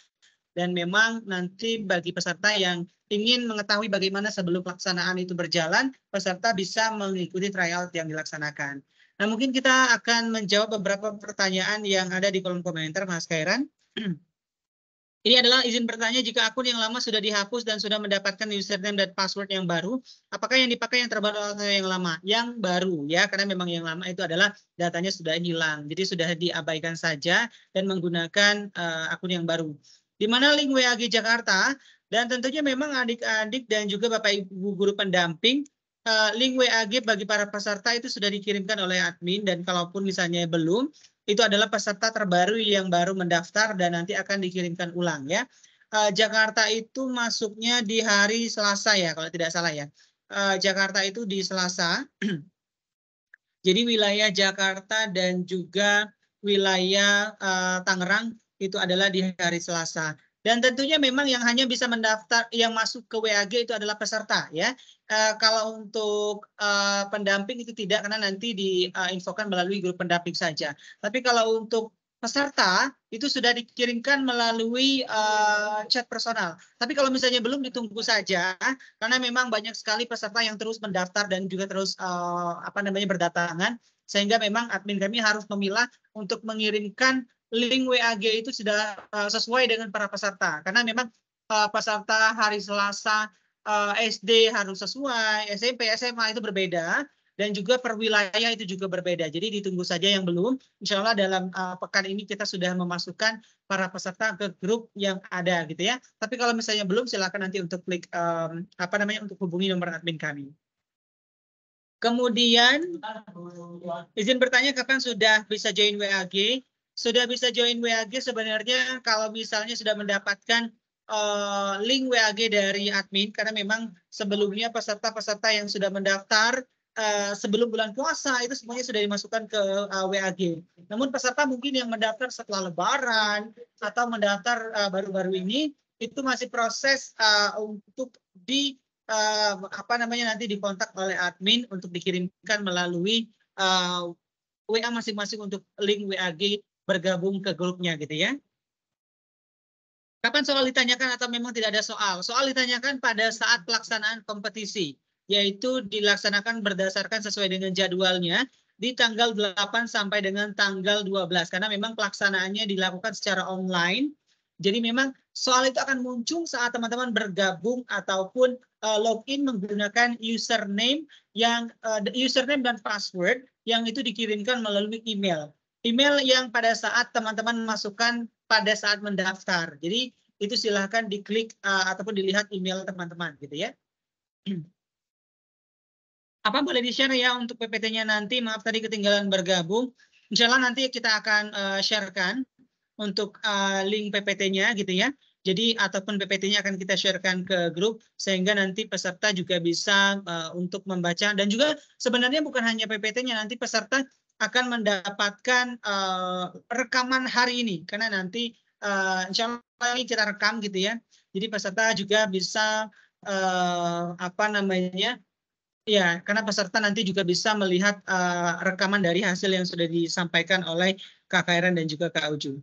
Dan memang nanti bagi peserta yang ingin mengetahui bagaimana sebelum pelaksanaan itu berjalan, peserta bisa mengikuti tryout yang dilaksanakan. Nah, mungkin kita akan menjawab beberapa pertanyaan yang ada di kolom komentar, Mas Khairan. Ini adalah izin bertanya jika akun yang lama sudah dihapus dan sudah mendapatkan username dan password yang baru, apakah yang dipakai yang terbaru atau yang lama? Yang baru ya, karena memang yang lama itu adalah datanya sudah hilang. Jadi sudah diabaikan saja dan menggunakan akun yang baru. Di mana link WAG Jakarta, dan tentunya memang adik-adik dan juga Bapak Ibu guru pendamping, link WAG bagi para peserta itu sudah dikirimkan oleh admin, dan kalaupun misalnya belum, itu adalah peserta terbaru yang baru mendaftar dan nanti akan dikirimkan ulang ya. Jakarta itu masuknya di hari Selasa ya, kalau tidak salah ya. Jakarta itu di Selasa. Jadi wilayah Jakarta dan juga wilayah Tangerang itu adalah di hari Selasa. Dan tentunya memang yang hanya bisa mendaftar, yang masuk ke WAG itu adalah peserta ya. Kalau untuk pendamping itu tidak, karena nanti diinfokan melalui grup pendamping saja. Tapi kalau untuk peserta itu sudah dikirimkan melalui chat personal. Tapi kalau misalnya belum, ditunggu saja, karena memang banyak sekali peserta yang terus mendaftar dan juga terus berdatangan, sehingga memang admin kami harus memilah untuk mengirimkan link WAG itu sudah sesuai dengan para peserta. Karena memang peserta hari Selasa SD harus sesuai, SMP, SMA itu berbeda, dan juga per wilayah itu juga berbeda. Jadi ditunggu saja yang belum. Insya Allah dalam pekan ini kita sudah memasukkan para peserta ke grup yang ada gitu ya. Tapi kalau misalnya belum, silakan nanti untuk klik untuk hubungi nomor admin kami. Kemudian izin bertanya kapan sudah bisa join WAG? Sudah bisa join WAG sebenarnya kalau misalnya sudah mendapatkan link WAG dari admin, karena memang sebelumnya peserta-peserta yang sudah mendaftar sebelum bulan puasa itu semuanya sudah dimasukkan ke WAG. Namun peserta mungkin yang mendaftar setelah Lebaran atau mendaftar baru-baru ini itu masih proses untuk nanti dikontak oleh admin untuk dikirimkan melalui WA masing-masing untuk link WAG bergabung ke grupnya gitu ya. Kapan soal ditanyakan atau memang tidak ada soal? Soal ditanyakan pada saat pelaksanaan kompetisi, yaitu dilaksanakan berdasarkan sesuai dengan jadwalnya di tanggal 8 sampai dengan tanggal 12. Karena memang pelaksanaannya dilakukan secara online. Jadi memang soal itu akan muncul saat teman-teman bergabung ataupun login menggunakan username dan password yang itu dikirimkan melalui email. Email yang pada saat teman-teman masukkan pada saat mendaftar. Jadi itu silahkan diklik ataupun dilihat email teman-teman gitu ya. Apa boleh di-share ya untuk PPT-nya nanti? Maaf tadi ketinggalan bergabung. Insya Allah nanti kita akan sharekan untuk link PPT-nya gitu ya. Jadi ataupun PPT-nya akan kita sharekan ke grup sehingga nanti peserta juga bisa untuk membaca, dan juga sebenarnya bukan hanya PPT-nya, nanti peserta akan mendapatkan rekaman hari ini karena nanti insya Allah ini kita rekam gitu ya. Jadi peserta juga bisa ya, karena peserta nanti juga bisa melihat rekaman dari hasil yang sudah disampaikan oleh Kak Khairan dan juga Kak Uju.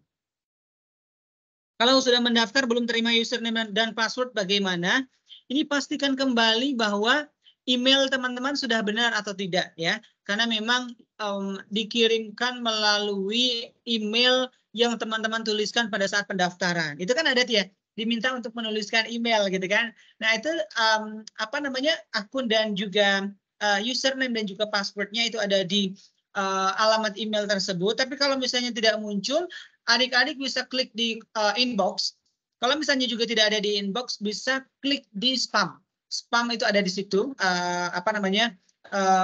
Kalau sudah mendaftar belum terima username dan password bagaimana? Ini pastikan kembali bahwa email teman-teman sudah benar atau tidak ya. Karena memang dikirimkan melalui email yang teman-teman tuliskan pada saat pendaftaran. Itu kan ada ya, diminta untuk menuliskan email gitu kan. Nah, itu akun dan juga username dan juga passwordnya itu ada di alamat email tersebut. Tapi kalau misalnya tidak muncul, adik-adik bisa klik di inbox. Kalau misalnya juga tidak ada di inbox, bisa klik di spam. Spam itu ada di situ,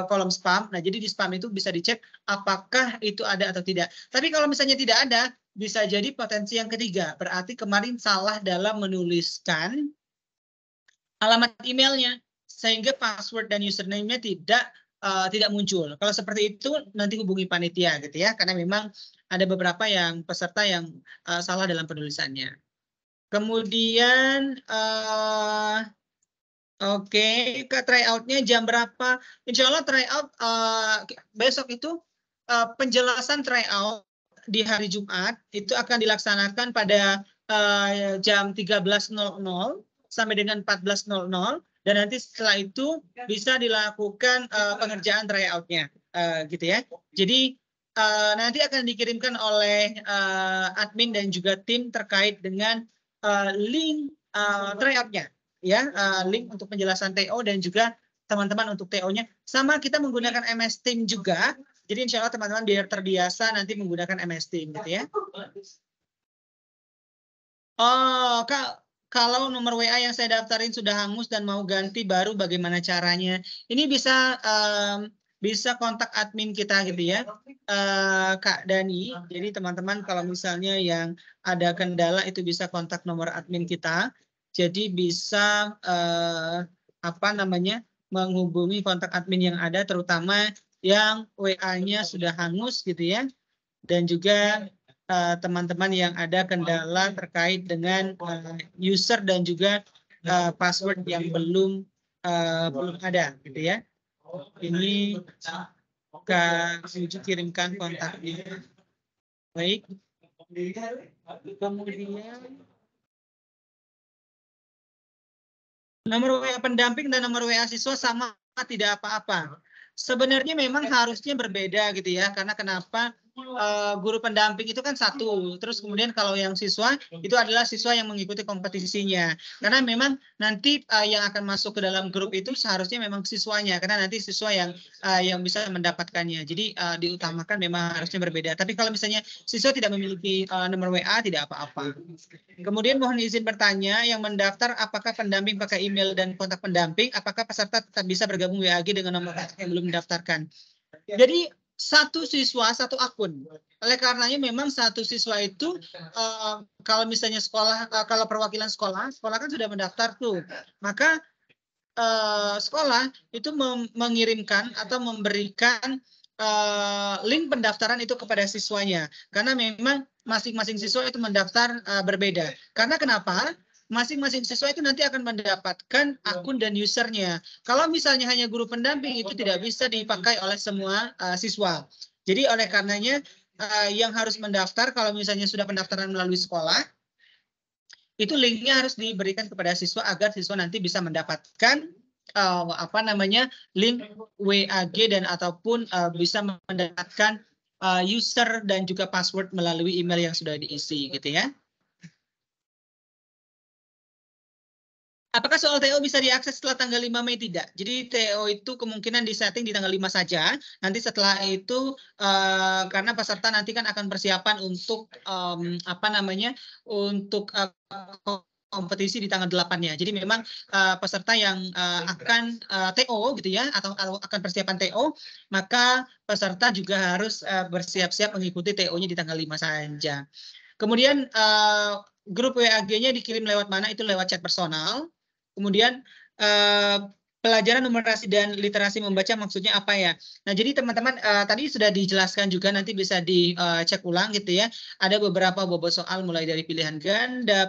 kolom spam. Nah, jadi di spam itu bisa dicek apakah itu ada atau tidak. Tapi kalau misalnya tidak ada, bisa jadi potensi yang ketiga. Berarti kemarin salah dalam menuliskan alamat emailnya, sehingga password dan username-nya tidak muncul. Kalau seperti itu nanti hubungi panitia gitu ya, karena memang ada beberapa yang peserta yang salah dalam penulisannya. Kemudian ke tryout-nya jam berapa? Insya Allah tryout besok itu penjelasan tryout di hari Jumat itu akan dilaksanakan pada jam 13.00 sampai dengan 14.00. Dan nanti setelah itu bisa dilakukan pengerjaan tryout-nya, gitu ya. Jadi nanti akan dikirimkan oleh admin dan juga tim terkait dengan link tryout-nya, ya, link untuk penjelasan TO dan juga teman-teman untuk TO-nya. Sama kita menggunakan MS Team juga. Jadi insya Allah teman-teman biar terbiasa nanti menggunakan MS Team, gitu ya. Oh, Kak. Kalau nomor WA yang saya daftarin sudah hangus dan mau ganti baru, bagaimana caranya? Ini bisa kontak admin kita gitu ya, Kak Dani. Jadi teman-teman kalau misalnya yang ada kendala itu bisa kontak nomor admin kita. Jadi bisa menghubungi kontak admin yang ada, terutama yang WA-nya sudah hangus gitu ya. Dan juga teman-teman yang ada kendala terkait dengan user dan juga password yang belum ada, gitu ya. Ini Kak Suju kirimkan kontaknya. Baik. Kemudian nomor WA pendamping dan nomor WA siswa sama, tidak apa-apa. Sebenarnya memang harusnya berbeda gitu ya, karena kenapa? Guru pendamping itu kan satu, terus kemudian kalau yang siswa itu adalah siswa yang mengikuti kompetisinya. Karena memang nanti yang akan masuk ke dalam grup itu seharusnya memang siswanya, karena nanti siswa yang bisa mendapatkannya. Jadi diutamakan memang harusnya berbeda. Tapi kalau misalnya siswa tidak memiliki nomor WA, tidak apa-apa. Kemudian mohon izin bertanya, yang mendaftar apakah pendamping pakai email dan kontak pendamping, apakah peserta tetap bisa bergabung WAG dengan nomor kontak yang belum mendaftarkan? Jadi satu siswa satu akun. Oleh karenanya memang satu siswa itu kalau misalnya sekolah, kalau perwakilan sekolah kan sudah mendaftar tuh, maka sekolah itu mengirimkan atau memberikan link pendaftaran itu kepada siswanya, karena memang masing-masing siswa itu mendaftar berbeda. Karena kenapa? Masing-masing siswa itu nanti akan mendapatkan akun dan usernya. Kalau misalnya hanya guru pendamping itu tidak bisa dipakai oleh semua siswa. Jadi oleh karenanya yang harus mendaftar kalau misalnya sudah pendaftaran melalui sekolah, itu linknya harus diberikan kepada siswa agar siswa nanti bisa mendapatkan link WAG dan ataupun bisa mendapatkan user dan juga password melalui email yang sudah diisi, gitu ya. Apakah soal TO bisa diakses setelah tanggal 5 Mei? Tidak. Jadi TO itu kemungkinan disetting di tanggal 5 saja. Nanti setelah itu karena peserta nanti kan akan persiapan untuk untuk kompetisi di tanggal 8-nya. Jadi memang peserta yang akan TO gitu ya, atau akan persiapan TO, maka peserta juga harus bersiap-siap mengikuti TO-nya di tanggal 5 saja. Kemudian grup WAG-nya dikirim lewat mana? Itu lewat chat personal. Kemudian pelajaran numerasi dan literasi membaca maksudnya apa ya? Nah, jadi teman-teman tadi sudah dijelaskan juga, nanti bisa dicek ulang gitu ya. Ada beberapa bobot soal mulai dari pilihan ganda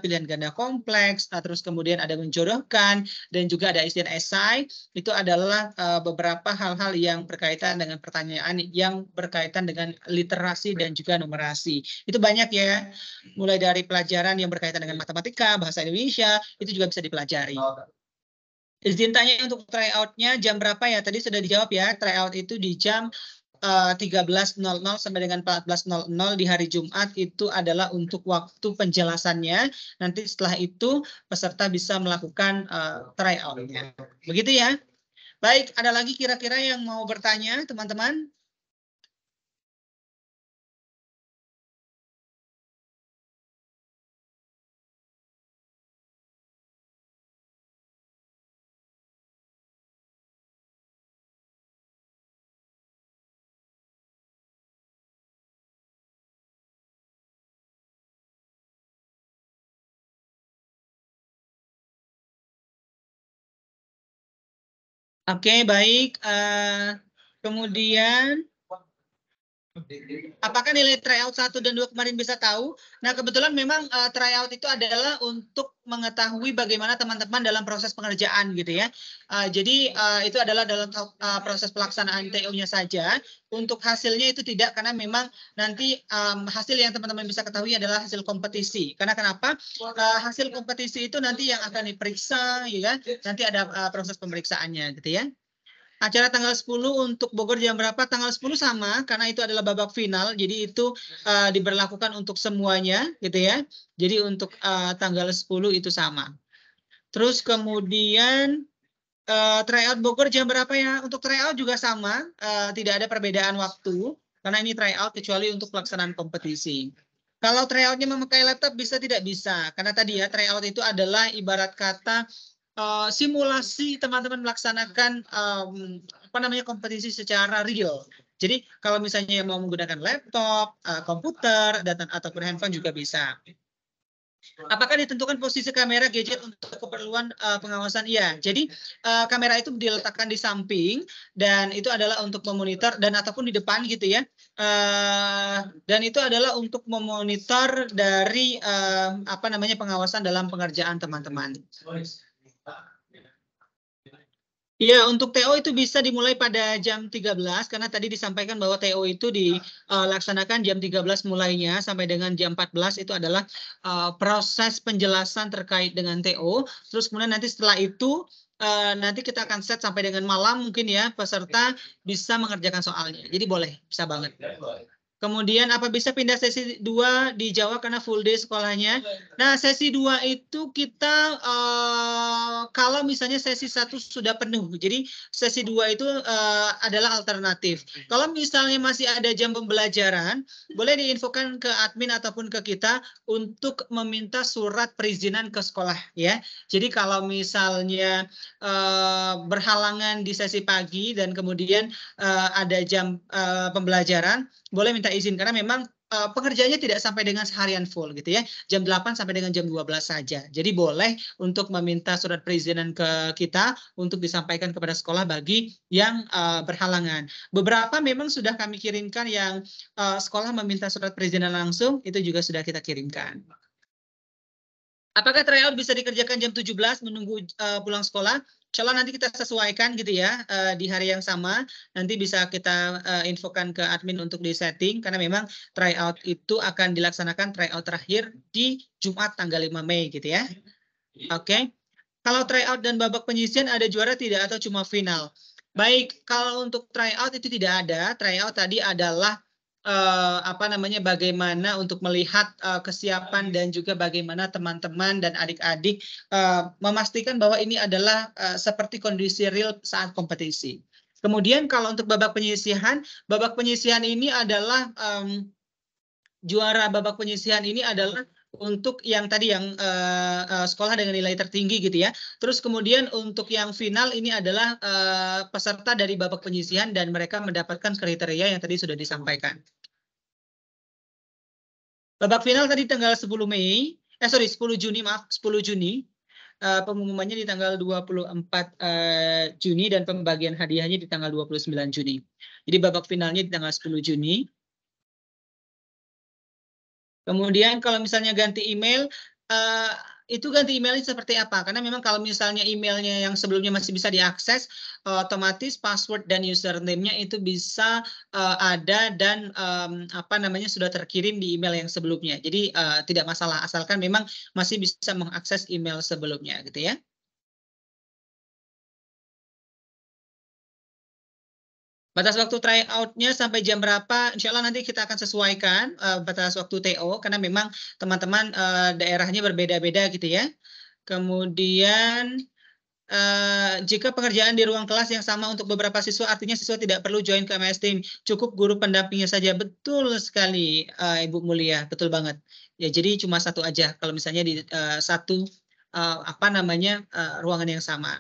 kompleks, terus kemudian ada menjodohkan, dan juga ada isian esai. Itu adalah beberapa hal-hal yang berkaitan dengan pertanyaan yang berkaitan dengan literasi dan juga numerasi. Itu banyak ya, mulai dari pelajaran yang berkaitan dengan matematika, bahasa Indonesia, itu juga bisa dipelajari. Izin tanya untuk tryout-nya jam berapa ya? Tadi sudah dijawab ya, tryout itu di jam 13.00 sampai dengan 14.00 di hari Jumat, itu adalah untuk waktu penjelasannya. Nanti setelah itu peserta bisa melakukan tryout-nya. Begitu ya. Baik, ada lagi kira-kira yang mau bertanya, teman-teman? Oke, baik. Kemudian, apakah nilai tryout 1 dan 2 kemarin bisa tahu? Nah, kebetulan memang tryout itu adalah untuk mengetahui bagaimana teman-teman dalam proses pengerjaan gitu ya. Jadi itu adalah dalam proses pelaksanaan TO-nya saja. Untuk hasilnya itu tidak, karena memang nanti hasil yang teman-teman bisa ketahui adalah hasil kompetisi. Karena kenapa? Hasil kompetisi itu nanti yang akan diperiksa, ya. Nanti ada proses pemeriksaannya gitu ya. Acara tanggal 10 untuk Bogor jam berapa? Tanggal 10 sama, karena itu adalah babak final. Jadi itu diberlakukan untuk semuanya, gitu ya. Jadi untuk tanggal 10 itu sama. Terus kemudian tryout Bogor jam berapa ya? Untuk tryout juga sama, tidak ada perbedaan waktu, karena ini tryout kecuali untuk pelaksanaan kompetisi. Kalau tryoutnya memakai laptop bisa tidak bisa, karena tadi ya tryout itu adalah ibarat kata simulasi teman-teman melaksanakan kompetisi secara real. Jadi kalau misalnya mau menggunakan laptop, komputer, ataupun handphone juga bisa. Apakah ditentukan posisi kamera gadget untuk keperluan pengawasan? Iya. Jadi kamera itu diletakkan di samping dan itu adalah untuk memonitor dan ataupun di depan gitu ya. Dan itu adalah untuk memonitor dari apa namanya pengawasan dalam pengerjaan teman-teman. Iya, untuk TO itu bisa dimulai pada jam 13 karena tadi disampaikan bahwa TO itu dilaksanakan jam 13 mulainya sampai dengan jam 14 itu adalah proses penjelasan terkait dengan TO. Terus kemudian nanti setelah itu nanti kita akan set sampai dengan malam mungkin ya peserta bisa mengerjakan soalnya. Jadi boleh, bisa banget. Kemudian apa bisa pindah sesi 2 di Jawa karena full day sekolahnya? Nah, sesi 2 itu kita kalau misalnya sesi 1 sudah penuh. Jadi sesi 2 itu adalah alternatif. Kalau misalnya masih ada jam pembelajaran, boleh diinfokan ke admin ataupun ke kita untuk meminta surat perizinan ke sekolah ya. Jadi kalau misalnya berhalangan di sesi pagi dan kemudian ada jam pembelajaran, boleh minta izin karena memang pengerjaannya tidak sampai dengan seharian full gitu ya. Jam 8 sampai dengan jam 12 saja. Jadi boleh untuk meminta surat perizinan ke kita untuk disampaikan kepada sekolah bagi yang berhalangan. Beberapa memang sudah kami kirimkan yang sekolah meminta surat perizinan langsung, itu juga sudah kita kirimkan. Apakah tryout bisa dikerjakan jam 17 menunggu pulang sekolah? Insya Allah nanti kita sesuaikan gitu ya di hari yang sama. Nanti bisa kita infokan ke admin untuk di setting karena memang tryout itu akan dilaksanakan tryout terakhir di Jumat tanggal 5 Mei gitu ya. Oke. Kalau tryout dan babak penyisian ada juara tidak atau cuma final? Baik, kalau untuk tryout itu tidak ada. Tryout tadi adalah apa namanya bagaimana untuk melihat kesiapan dan juga bagaimana teman-teman dan adik-adik memastikan bahwa ini adalah seperti kondisi real saat kompetisi. Kemudian kalau untuk babak penyisihan ini adalah juara babak penyisihan ini adalah untuk yang tadi yang sekolah dengan nilai tertinggi gitu ya. Terus kemudian untuk yang final ini adalah peserta dari babak penyisihan dan mereka mendapatkan kriteria yang tadi sudah disampaikan. Babak final tadi tanggal 10 Mei, 10 Juni maaf, 10 Juni. Pengumumannya di tanggal 24 Juni dan pembagian hadiahnya di tanggal 29 Juni. Jadi babak finalnya di tanggal 10 Juni. Kemudian kalau misalnya ganti email, itu ganti emailnya seperti apa? Karena memang kalau misalnya emailnya yang sebelumnya masih bisa diakses, otomatis password dan username-nya itu bisa ada dan apa namanya sudah terkirim di email yang sebelumnya. Jadi tidak masalah asalkan memang masih bisa mengakses email sebelumnya gitu ya. Batas waktu tryout-nya sampai jam berapa? Insya Allah nanti kita akan sesuaikan batas waktu TO karena memang teman-teman daerahnya berbeda-beda gitu ya. Kemudian jika pengerjaan di ruang kelas yang sama untuk beberapa siswa, artinya siswa tidak perlu join ke MS Team, cukup guru pendampingnya saja. Betul sekali, Ibu Mulia, betul banget. Ya, jadi cuma satu aja. Kalau misalnya di satu apa namanya ruangan yang sama.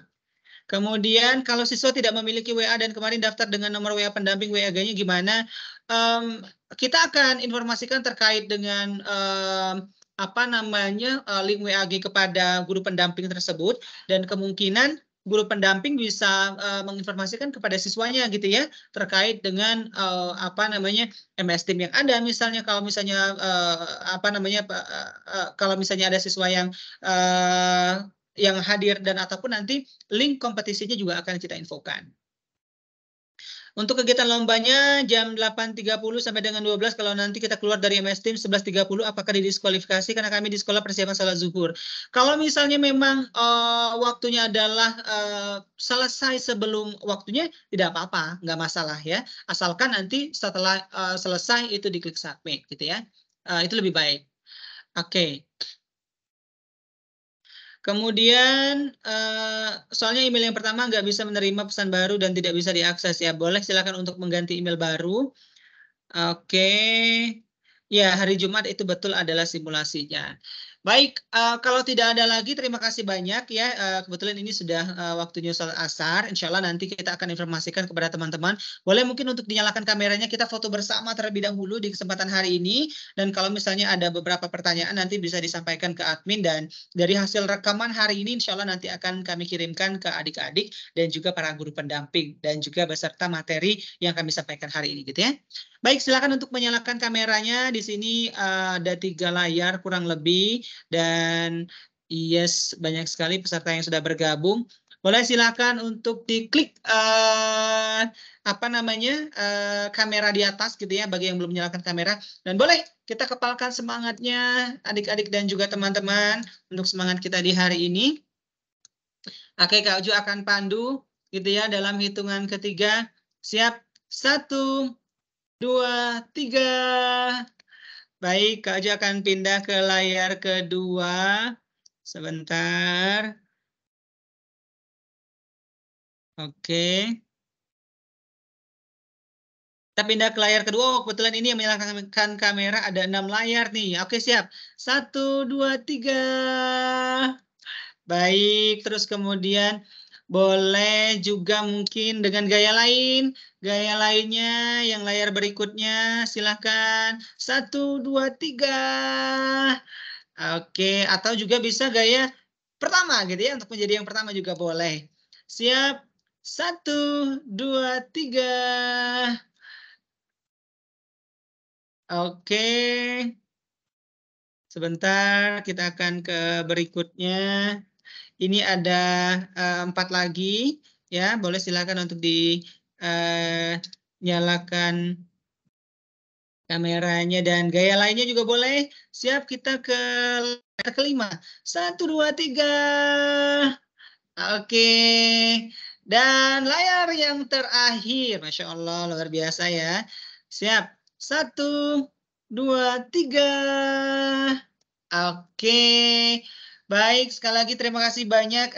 Kemudian kalau siswa tidak memiliki WA dan kemarin daftar dengan nomor WA pendamping WA-nya gimana? Kita akan informasikan terkait dengan apa namanya link WA-G kepada guru pendamping tersebut dan kemungkinan guru pendamping bisa menginformasikan kepada siswanya gitu ya terkait dengan apa namanya MS Team yang ada misalnya kalau misalnya apa namanya kalau misalnya ada siswa yang hadir dan ataupun nanti link kompetisinya juga akan kita infokan. Untuk kegiatan lombanya jam 8.30 sampai dengan 12 kalau nanti kita keluar dari MS Team 11.30 apakah didiskualifikasi karena kami di sekolah persiapan salat zuhur. Kalau misalnya memang waktunya adalah selesai sebelum waktunya tidak apa-apa, nggak masalah ya. Asalkan nanti setelah selesai itu diklik submit gitu ya. Itu lebih baik. Oke. Kemudian soalnya email yang pertama nggak bisa menerima pesan baru dan tidak bisa diakses ya. Boleh silakan untuk mengganti email baru. Oke. Ya, hari Jumat itu betul adalah simulasinya. Baik, kalau tidak ada lagi terima kasih banyak ya. Kebetulan ini sudah waktunya sholat asar. Insya Allah nanti kita akan informasikan kepada teman-teman. Boleh mungkin untuk dinyalakan kameranya, kita foto bersama terlebih dahulu di kesempatan hari ini. Dan kalau misalnya ada beberapa pertanyaan nanti bisa disampaikan ke admin. Dan dari hasil rekaman hari ini insya Allah nanti akan kami kirimkan ke adik-adik dan juga para guru pendamping. Dan juga beserta materi yang kami sampaikan hari ini gitu ya. Baik, silakan untuk menyalakan kameranya. Di sini ada 3 layar kurang lebih. Dan yes, banyak sekali peserta yang sudah bergabung. Boleh silakan untuk diklik apa namanya kamera di atas gitu ya bagi yang belum menyalakan kamera. Dan boleh kita kepalkan semangatnya adik-adik dan juga teman-teman untuk semangat kita di hari ini. Oke, Kak Uju akan pandu gitu ya dalam hitungan ketiga. Siap, 1, 2, 3. Baik, Kak Uju akan pindah ke layar kedua. Sebentar. Oke. Kita pindah ke layar kedua. Oh, kebetulan ini yang menyalakan kamera ada 6 layar nih. Oke, siap. 1, 2, 3. Baik, terus kemudian boleh juga mungkin dengan gaya lain. Gaya lainnya yang layar berikutnya silahkan. 1, 2, 3. Oke, atau juga bisa gaya pertama gitu ya. Untuk menjadi yang pertama juga boleh. Siap. 1, 2, 3. Oke. Sebentar, kita akan ke berikutnya. Ini ada 4 lagi. Ya, boleh silakan untuk dinyalakan kameranya dan gaya lainnya juga boleh. Siap, kita ke layar kelima. 1, 2, 3. Oke. Dan layar yang terakhir. Masya Allah, luar biasa ya. Siap. 1, 2, 3. Oke. Baik, sekali lagi terima kasih banyak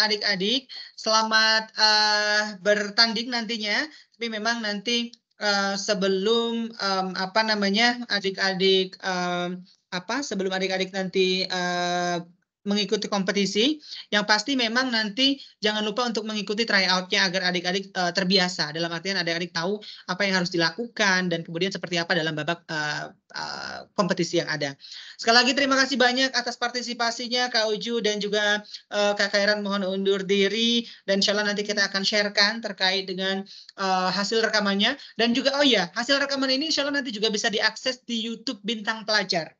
adik-adik. Selamat bertanding nantinya. Tapi memang nanti sebelum apa namanya adik-adik sebelum adik-adik nanti mengikuti kompetisi, yang pasti memang nanti jangan lupa untuk mengikuti tryout-nya agar adik-adik terbiasa. Dalam artian adik-adik tahu apa yang harus dilakukan dan kemudian seperti apa dalam babak kompetisi yang ada. Sekali lagi terima kasih banyak atas partisipasinya Kak Uju dan juga Kak Khairan, mohon undur diri dan insya Allah nanti kita akan sharekan terkait dengan hasil rekamannya dan juga oh ya hasil rekaman ini insya Allah nanti juga bisa diakses di YouTube Bintang Pelajar.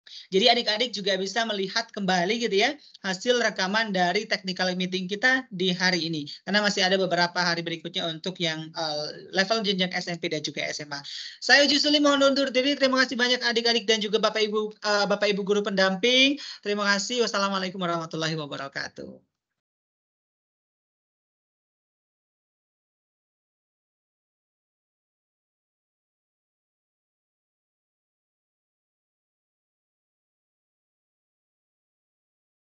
Jadi adik-adik juga bisa melihat kembali gitu ya hasil rekaman dari technical meeting kita di hari ini. Karena masih ada beberapa hari berikutnya untuk yang level jenjang SMP dan juga SMA. Saya Uju Suli mohon undur diri. Terima kasih banyak adik-adik dan juga Bapak Ibu guru pendamping. Terima kasih. Wassalamualaikum warahmatullahi wabarakatuh.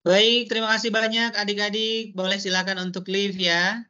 Baik, terima kasih banyak adik-adik. Boleh silakan untuk live ya.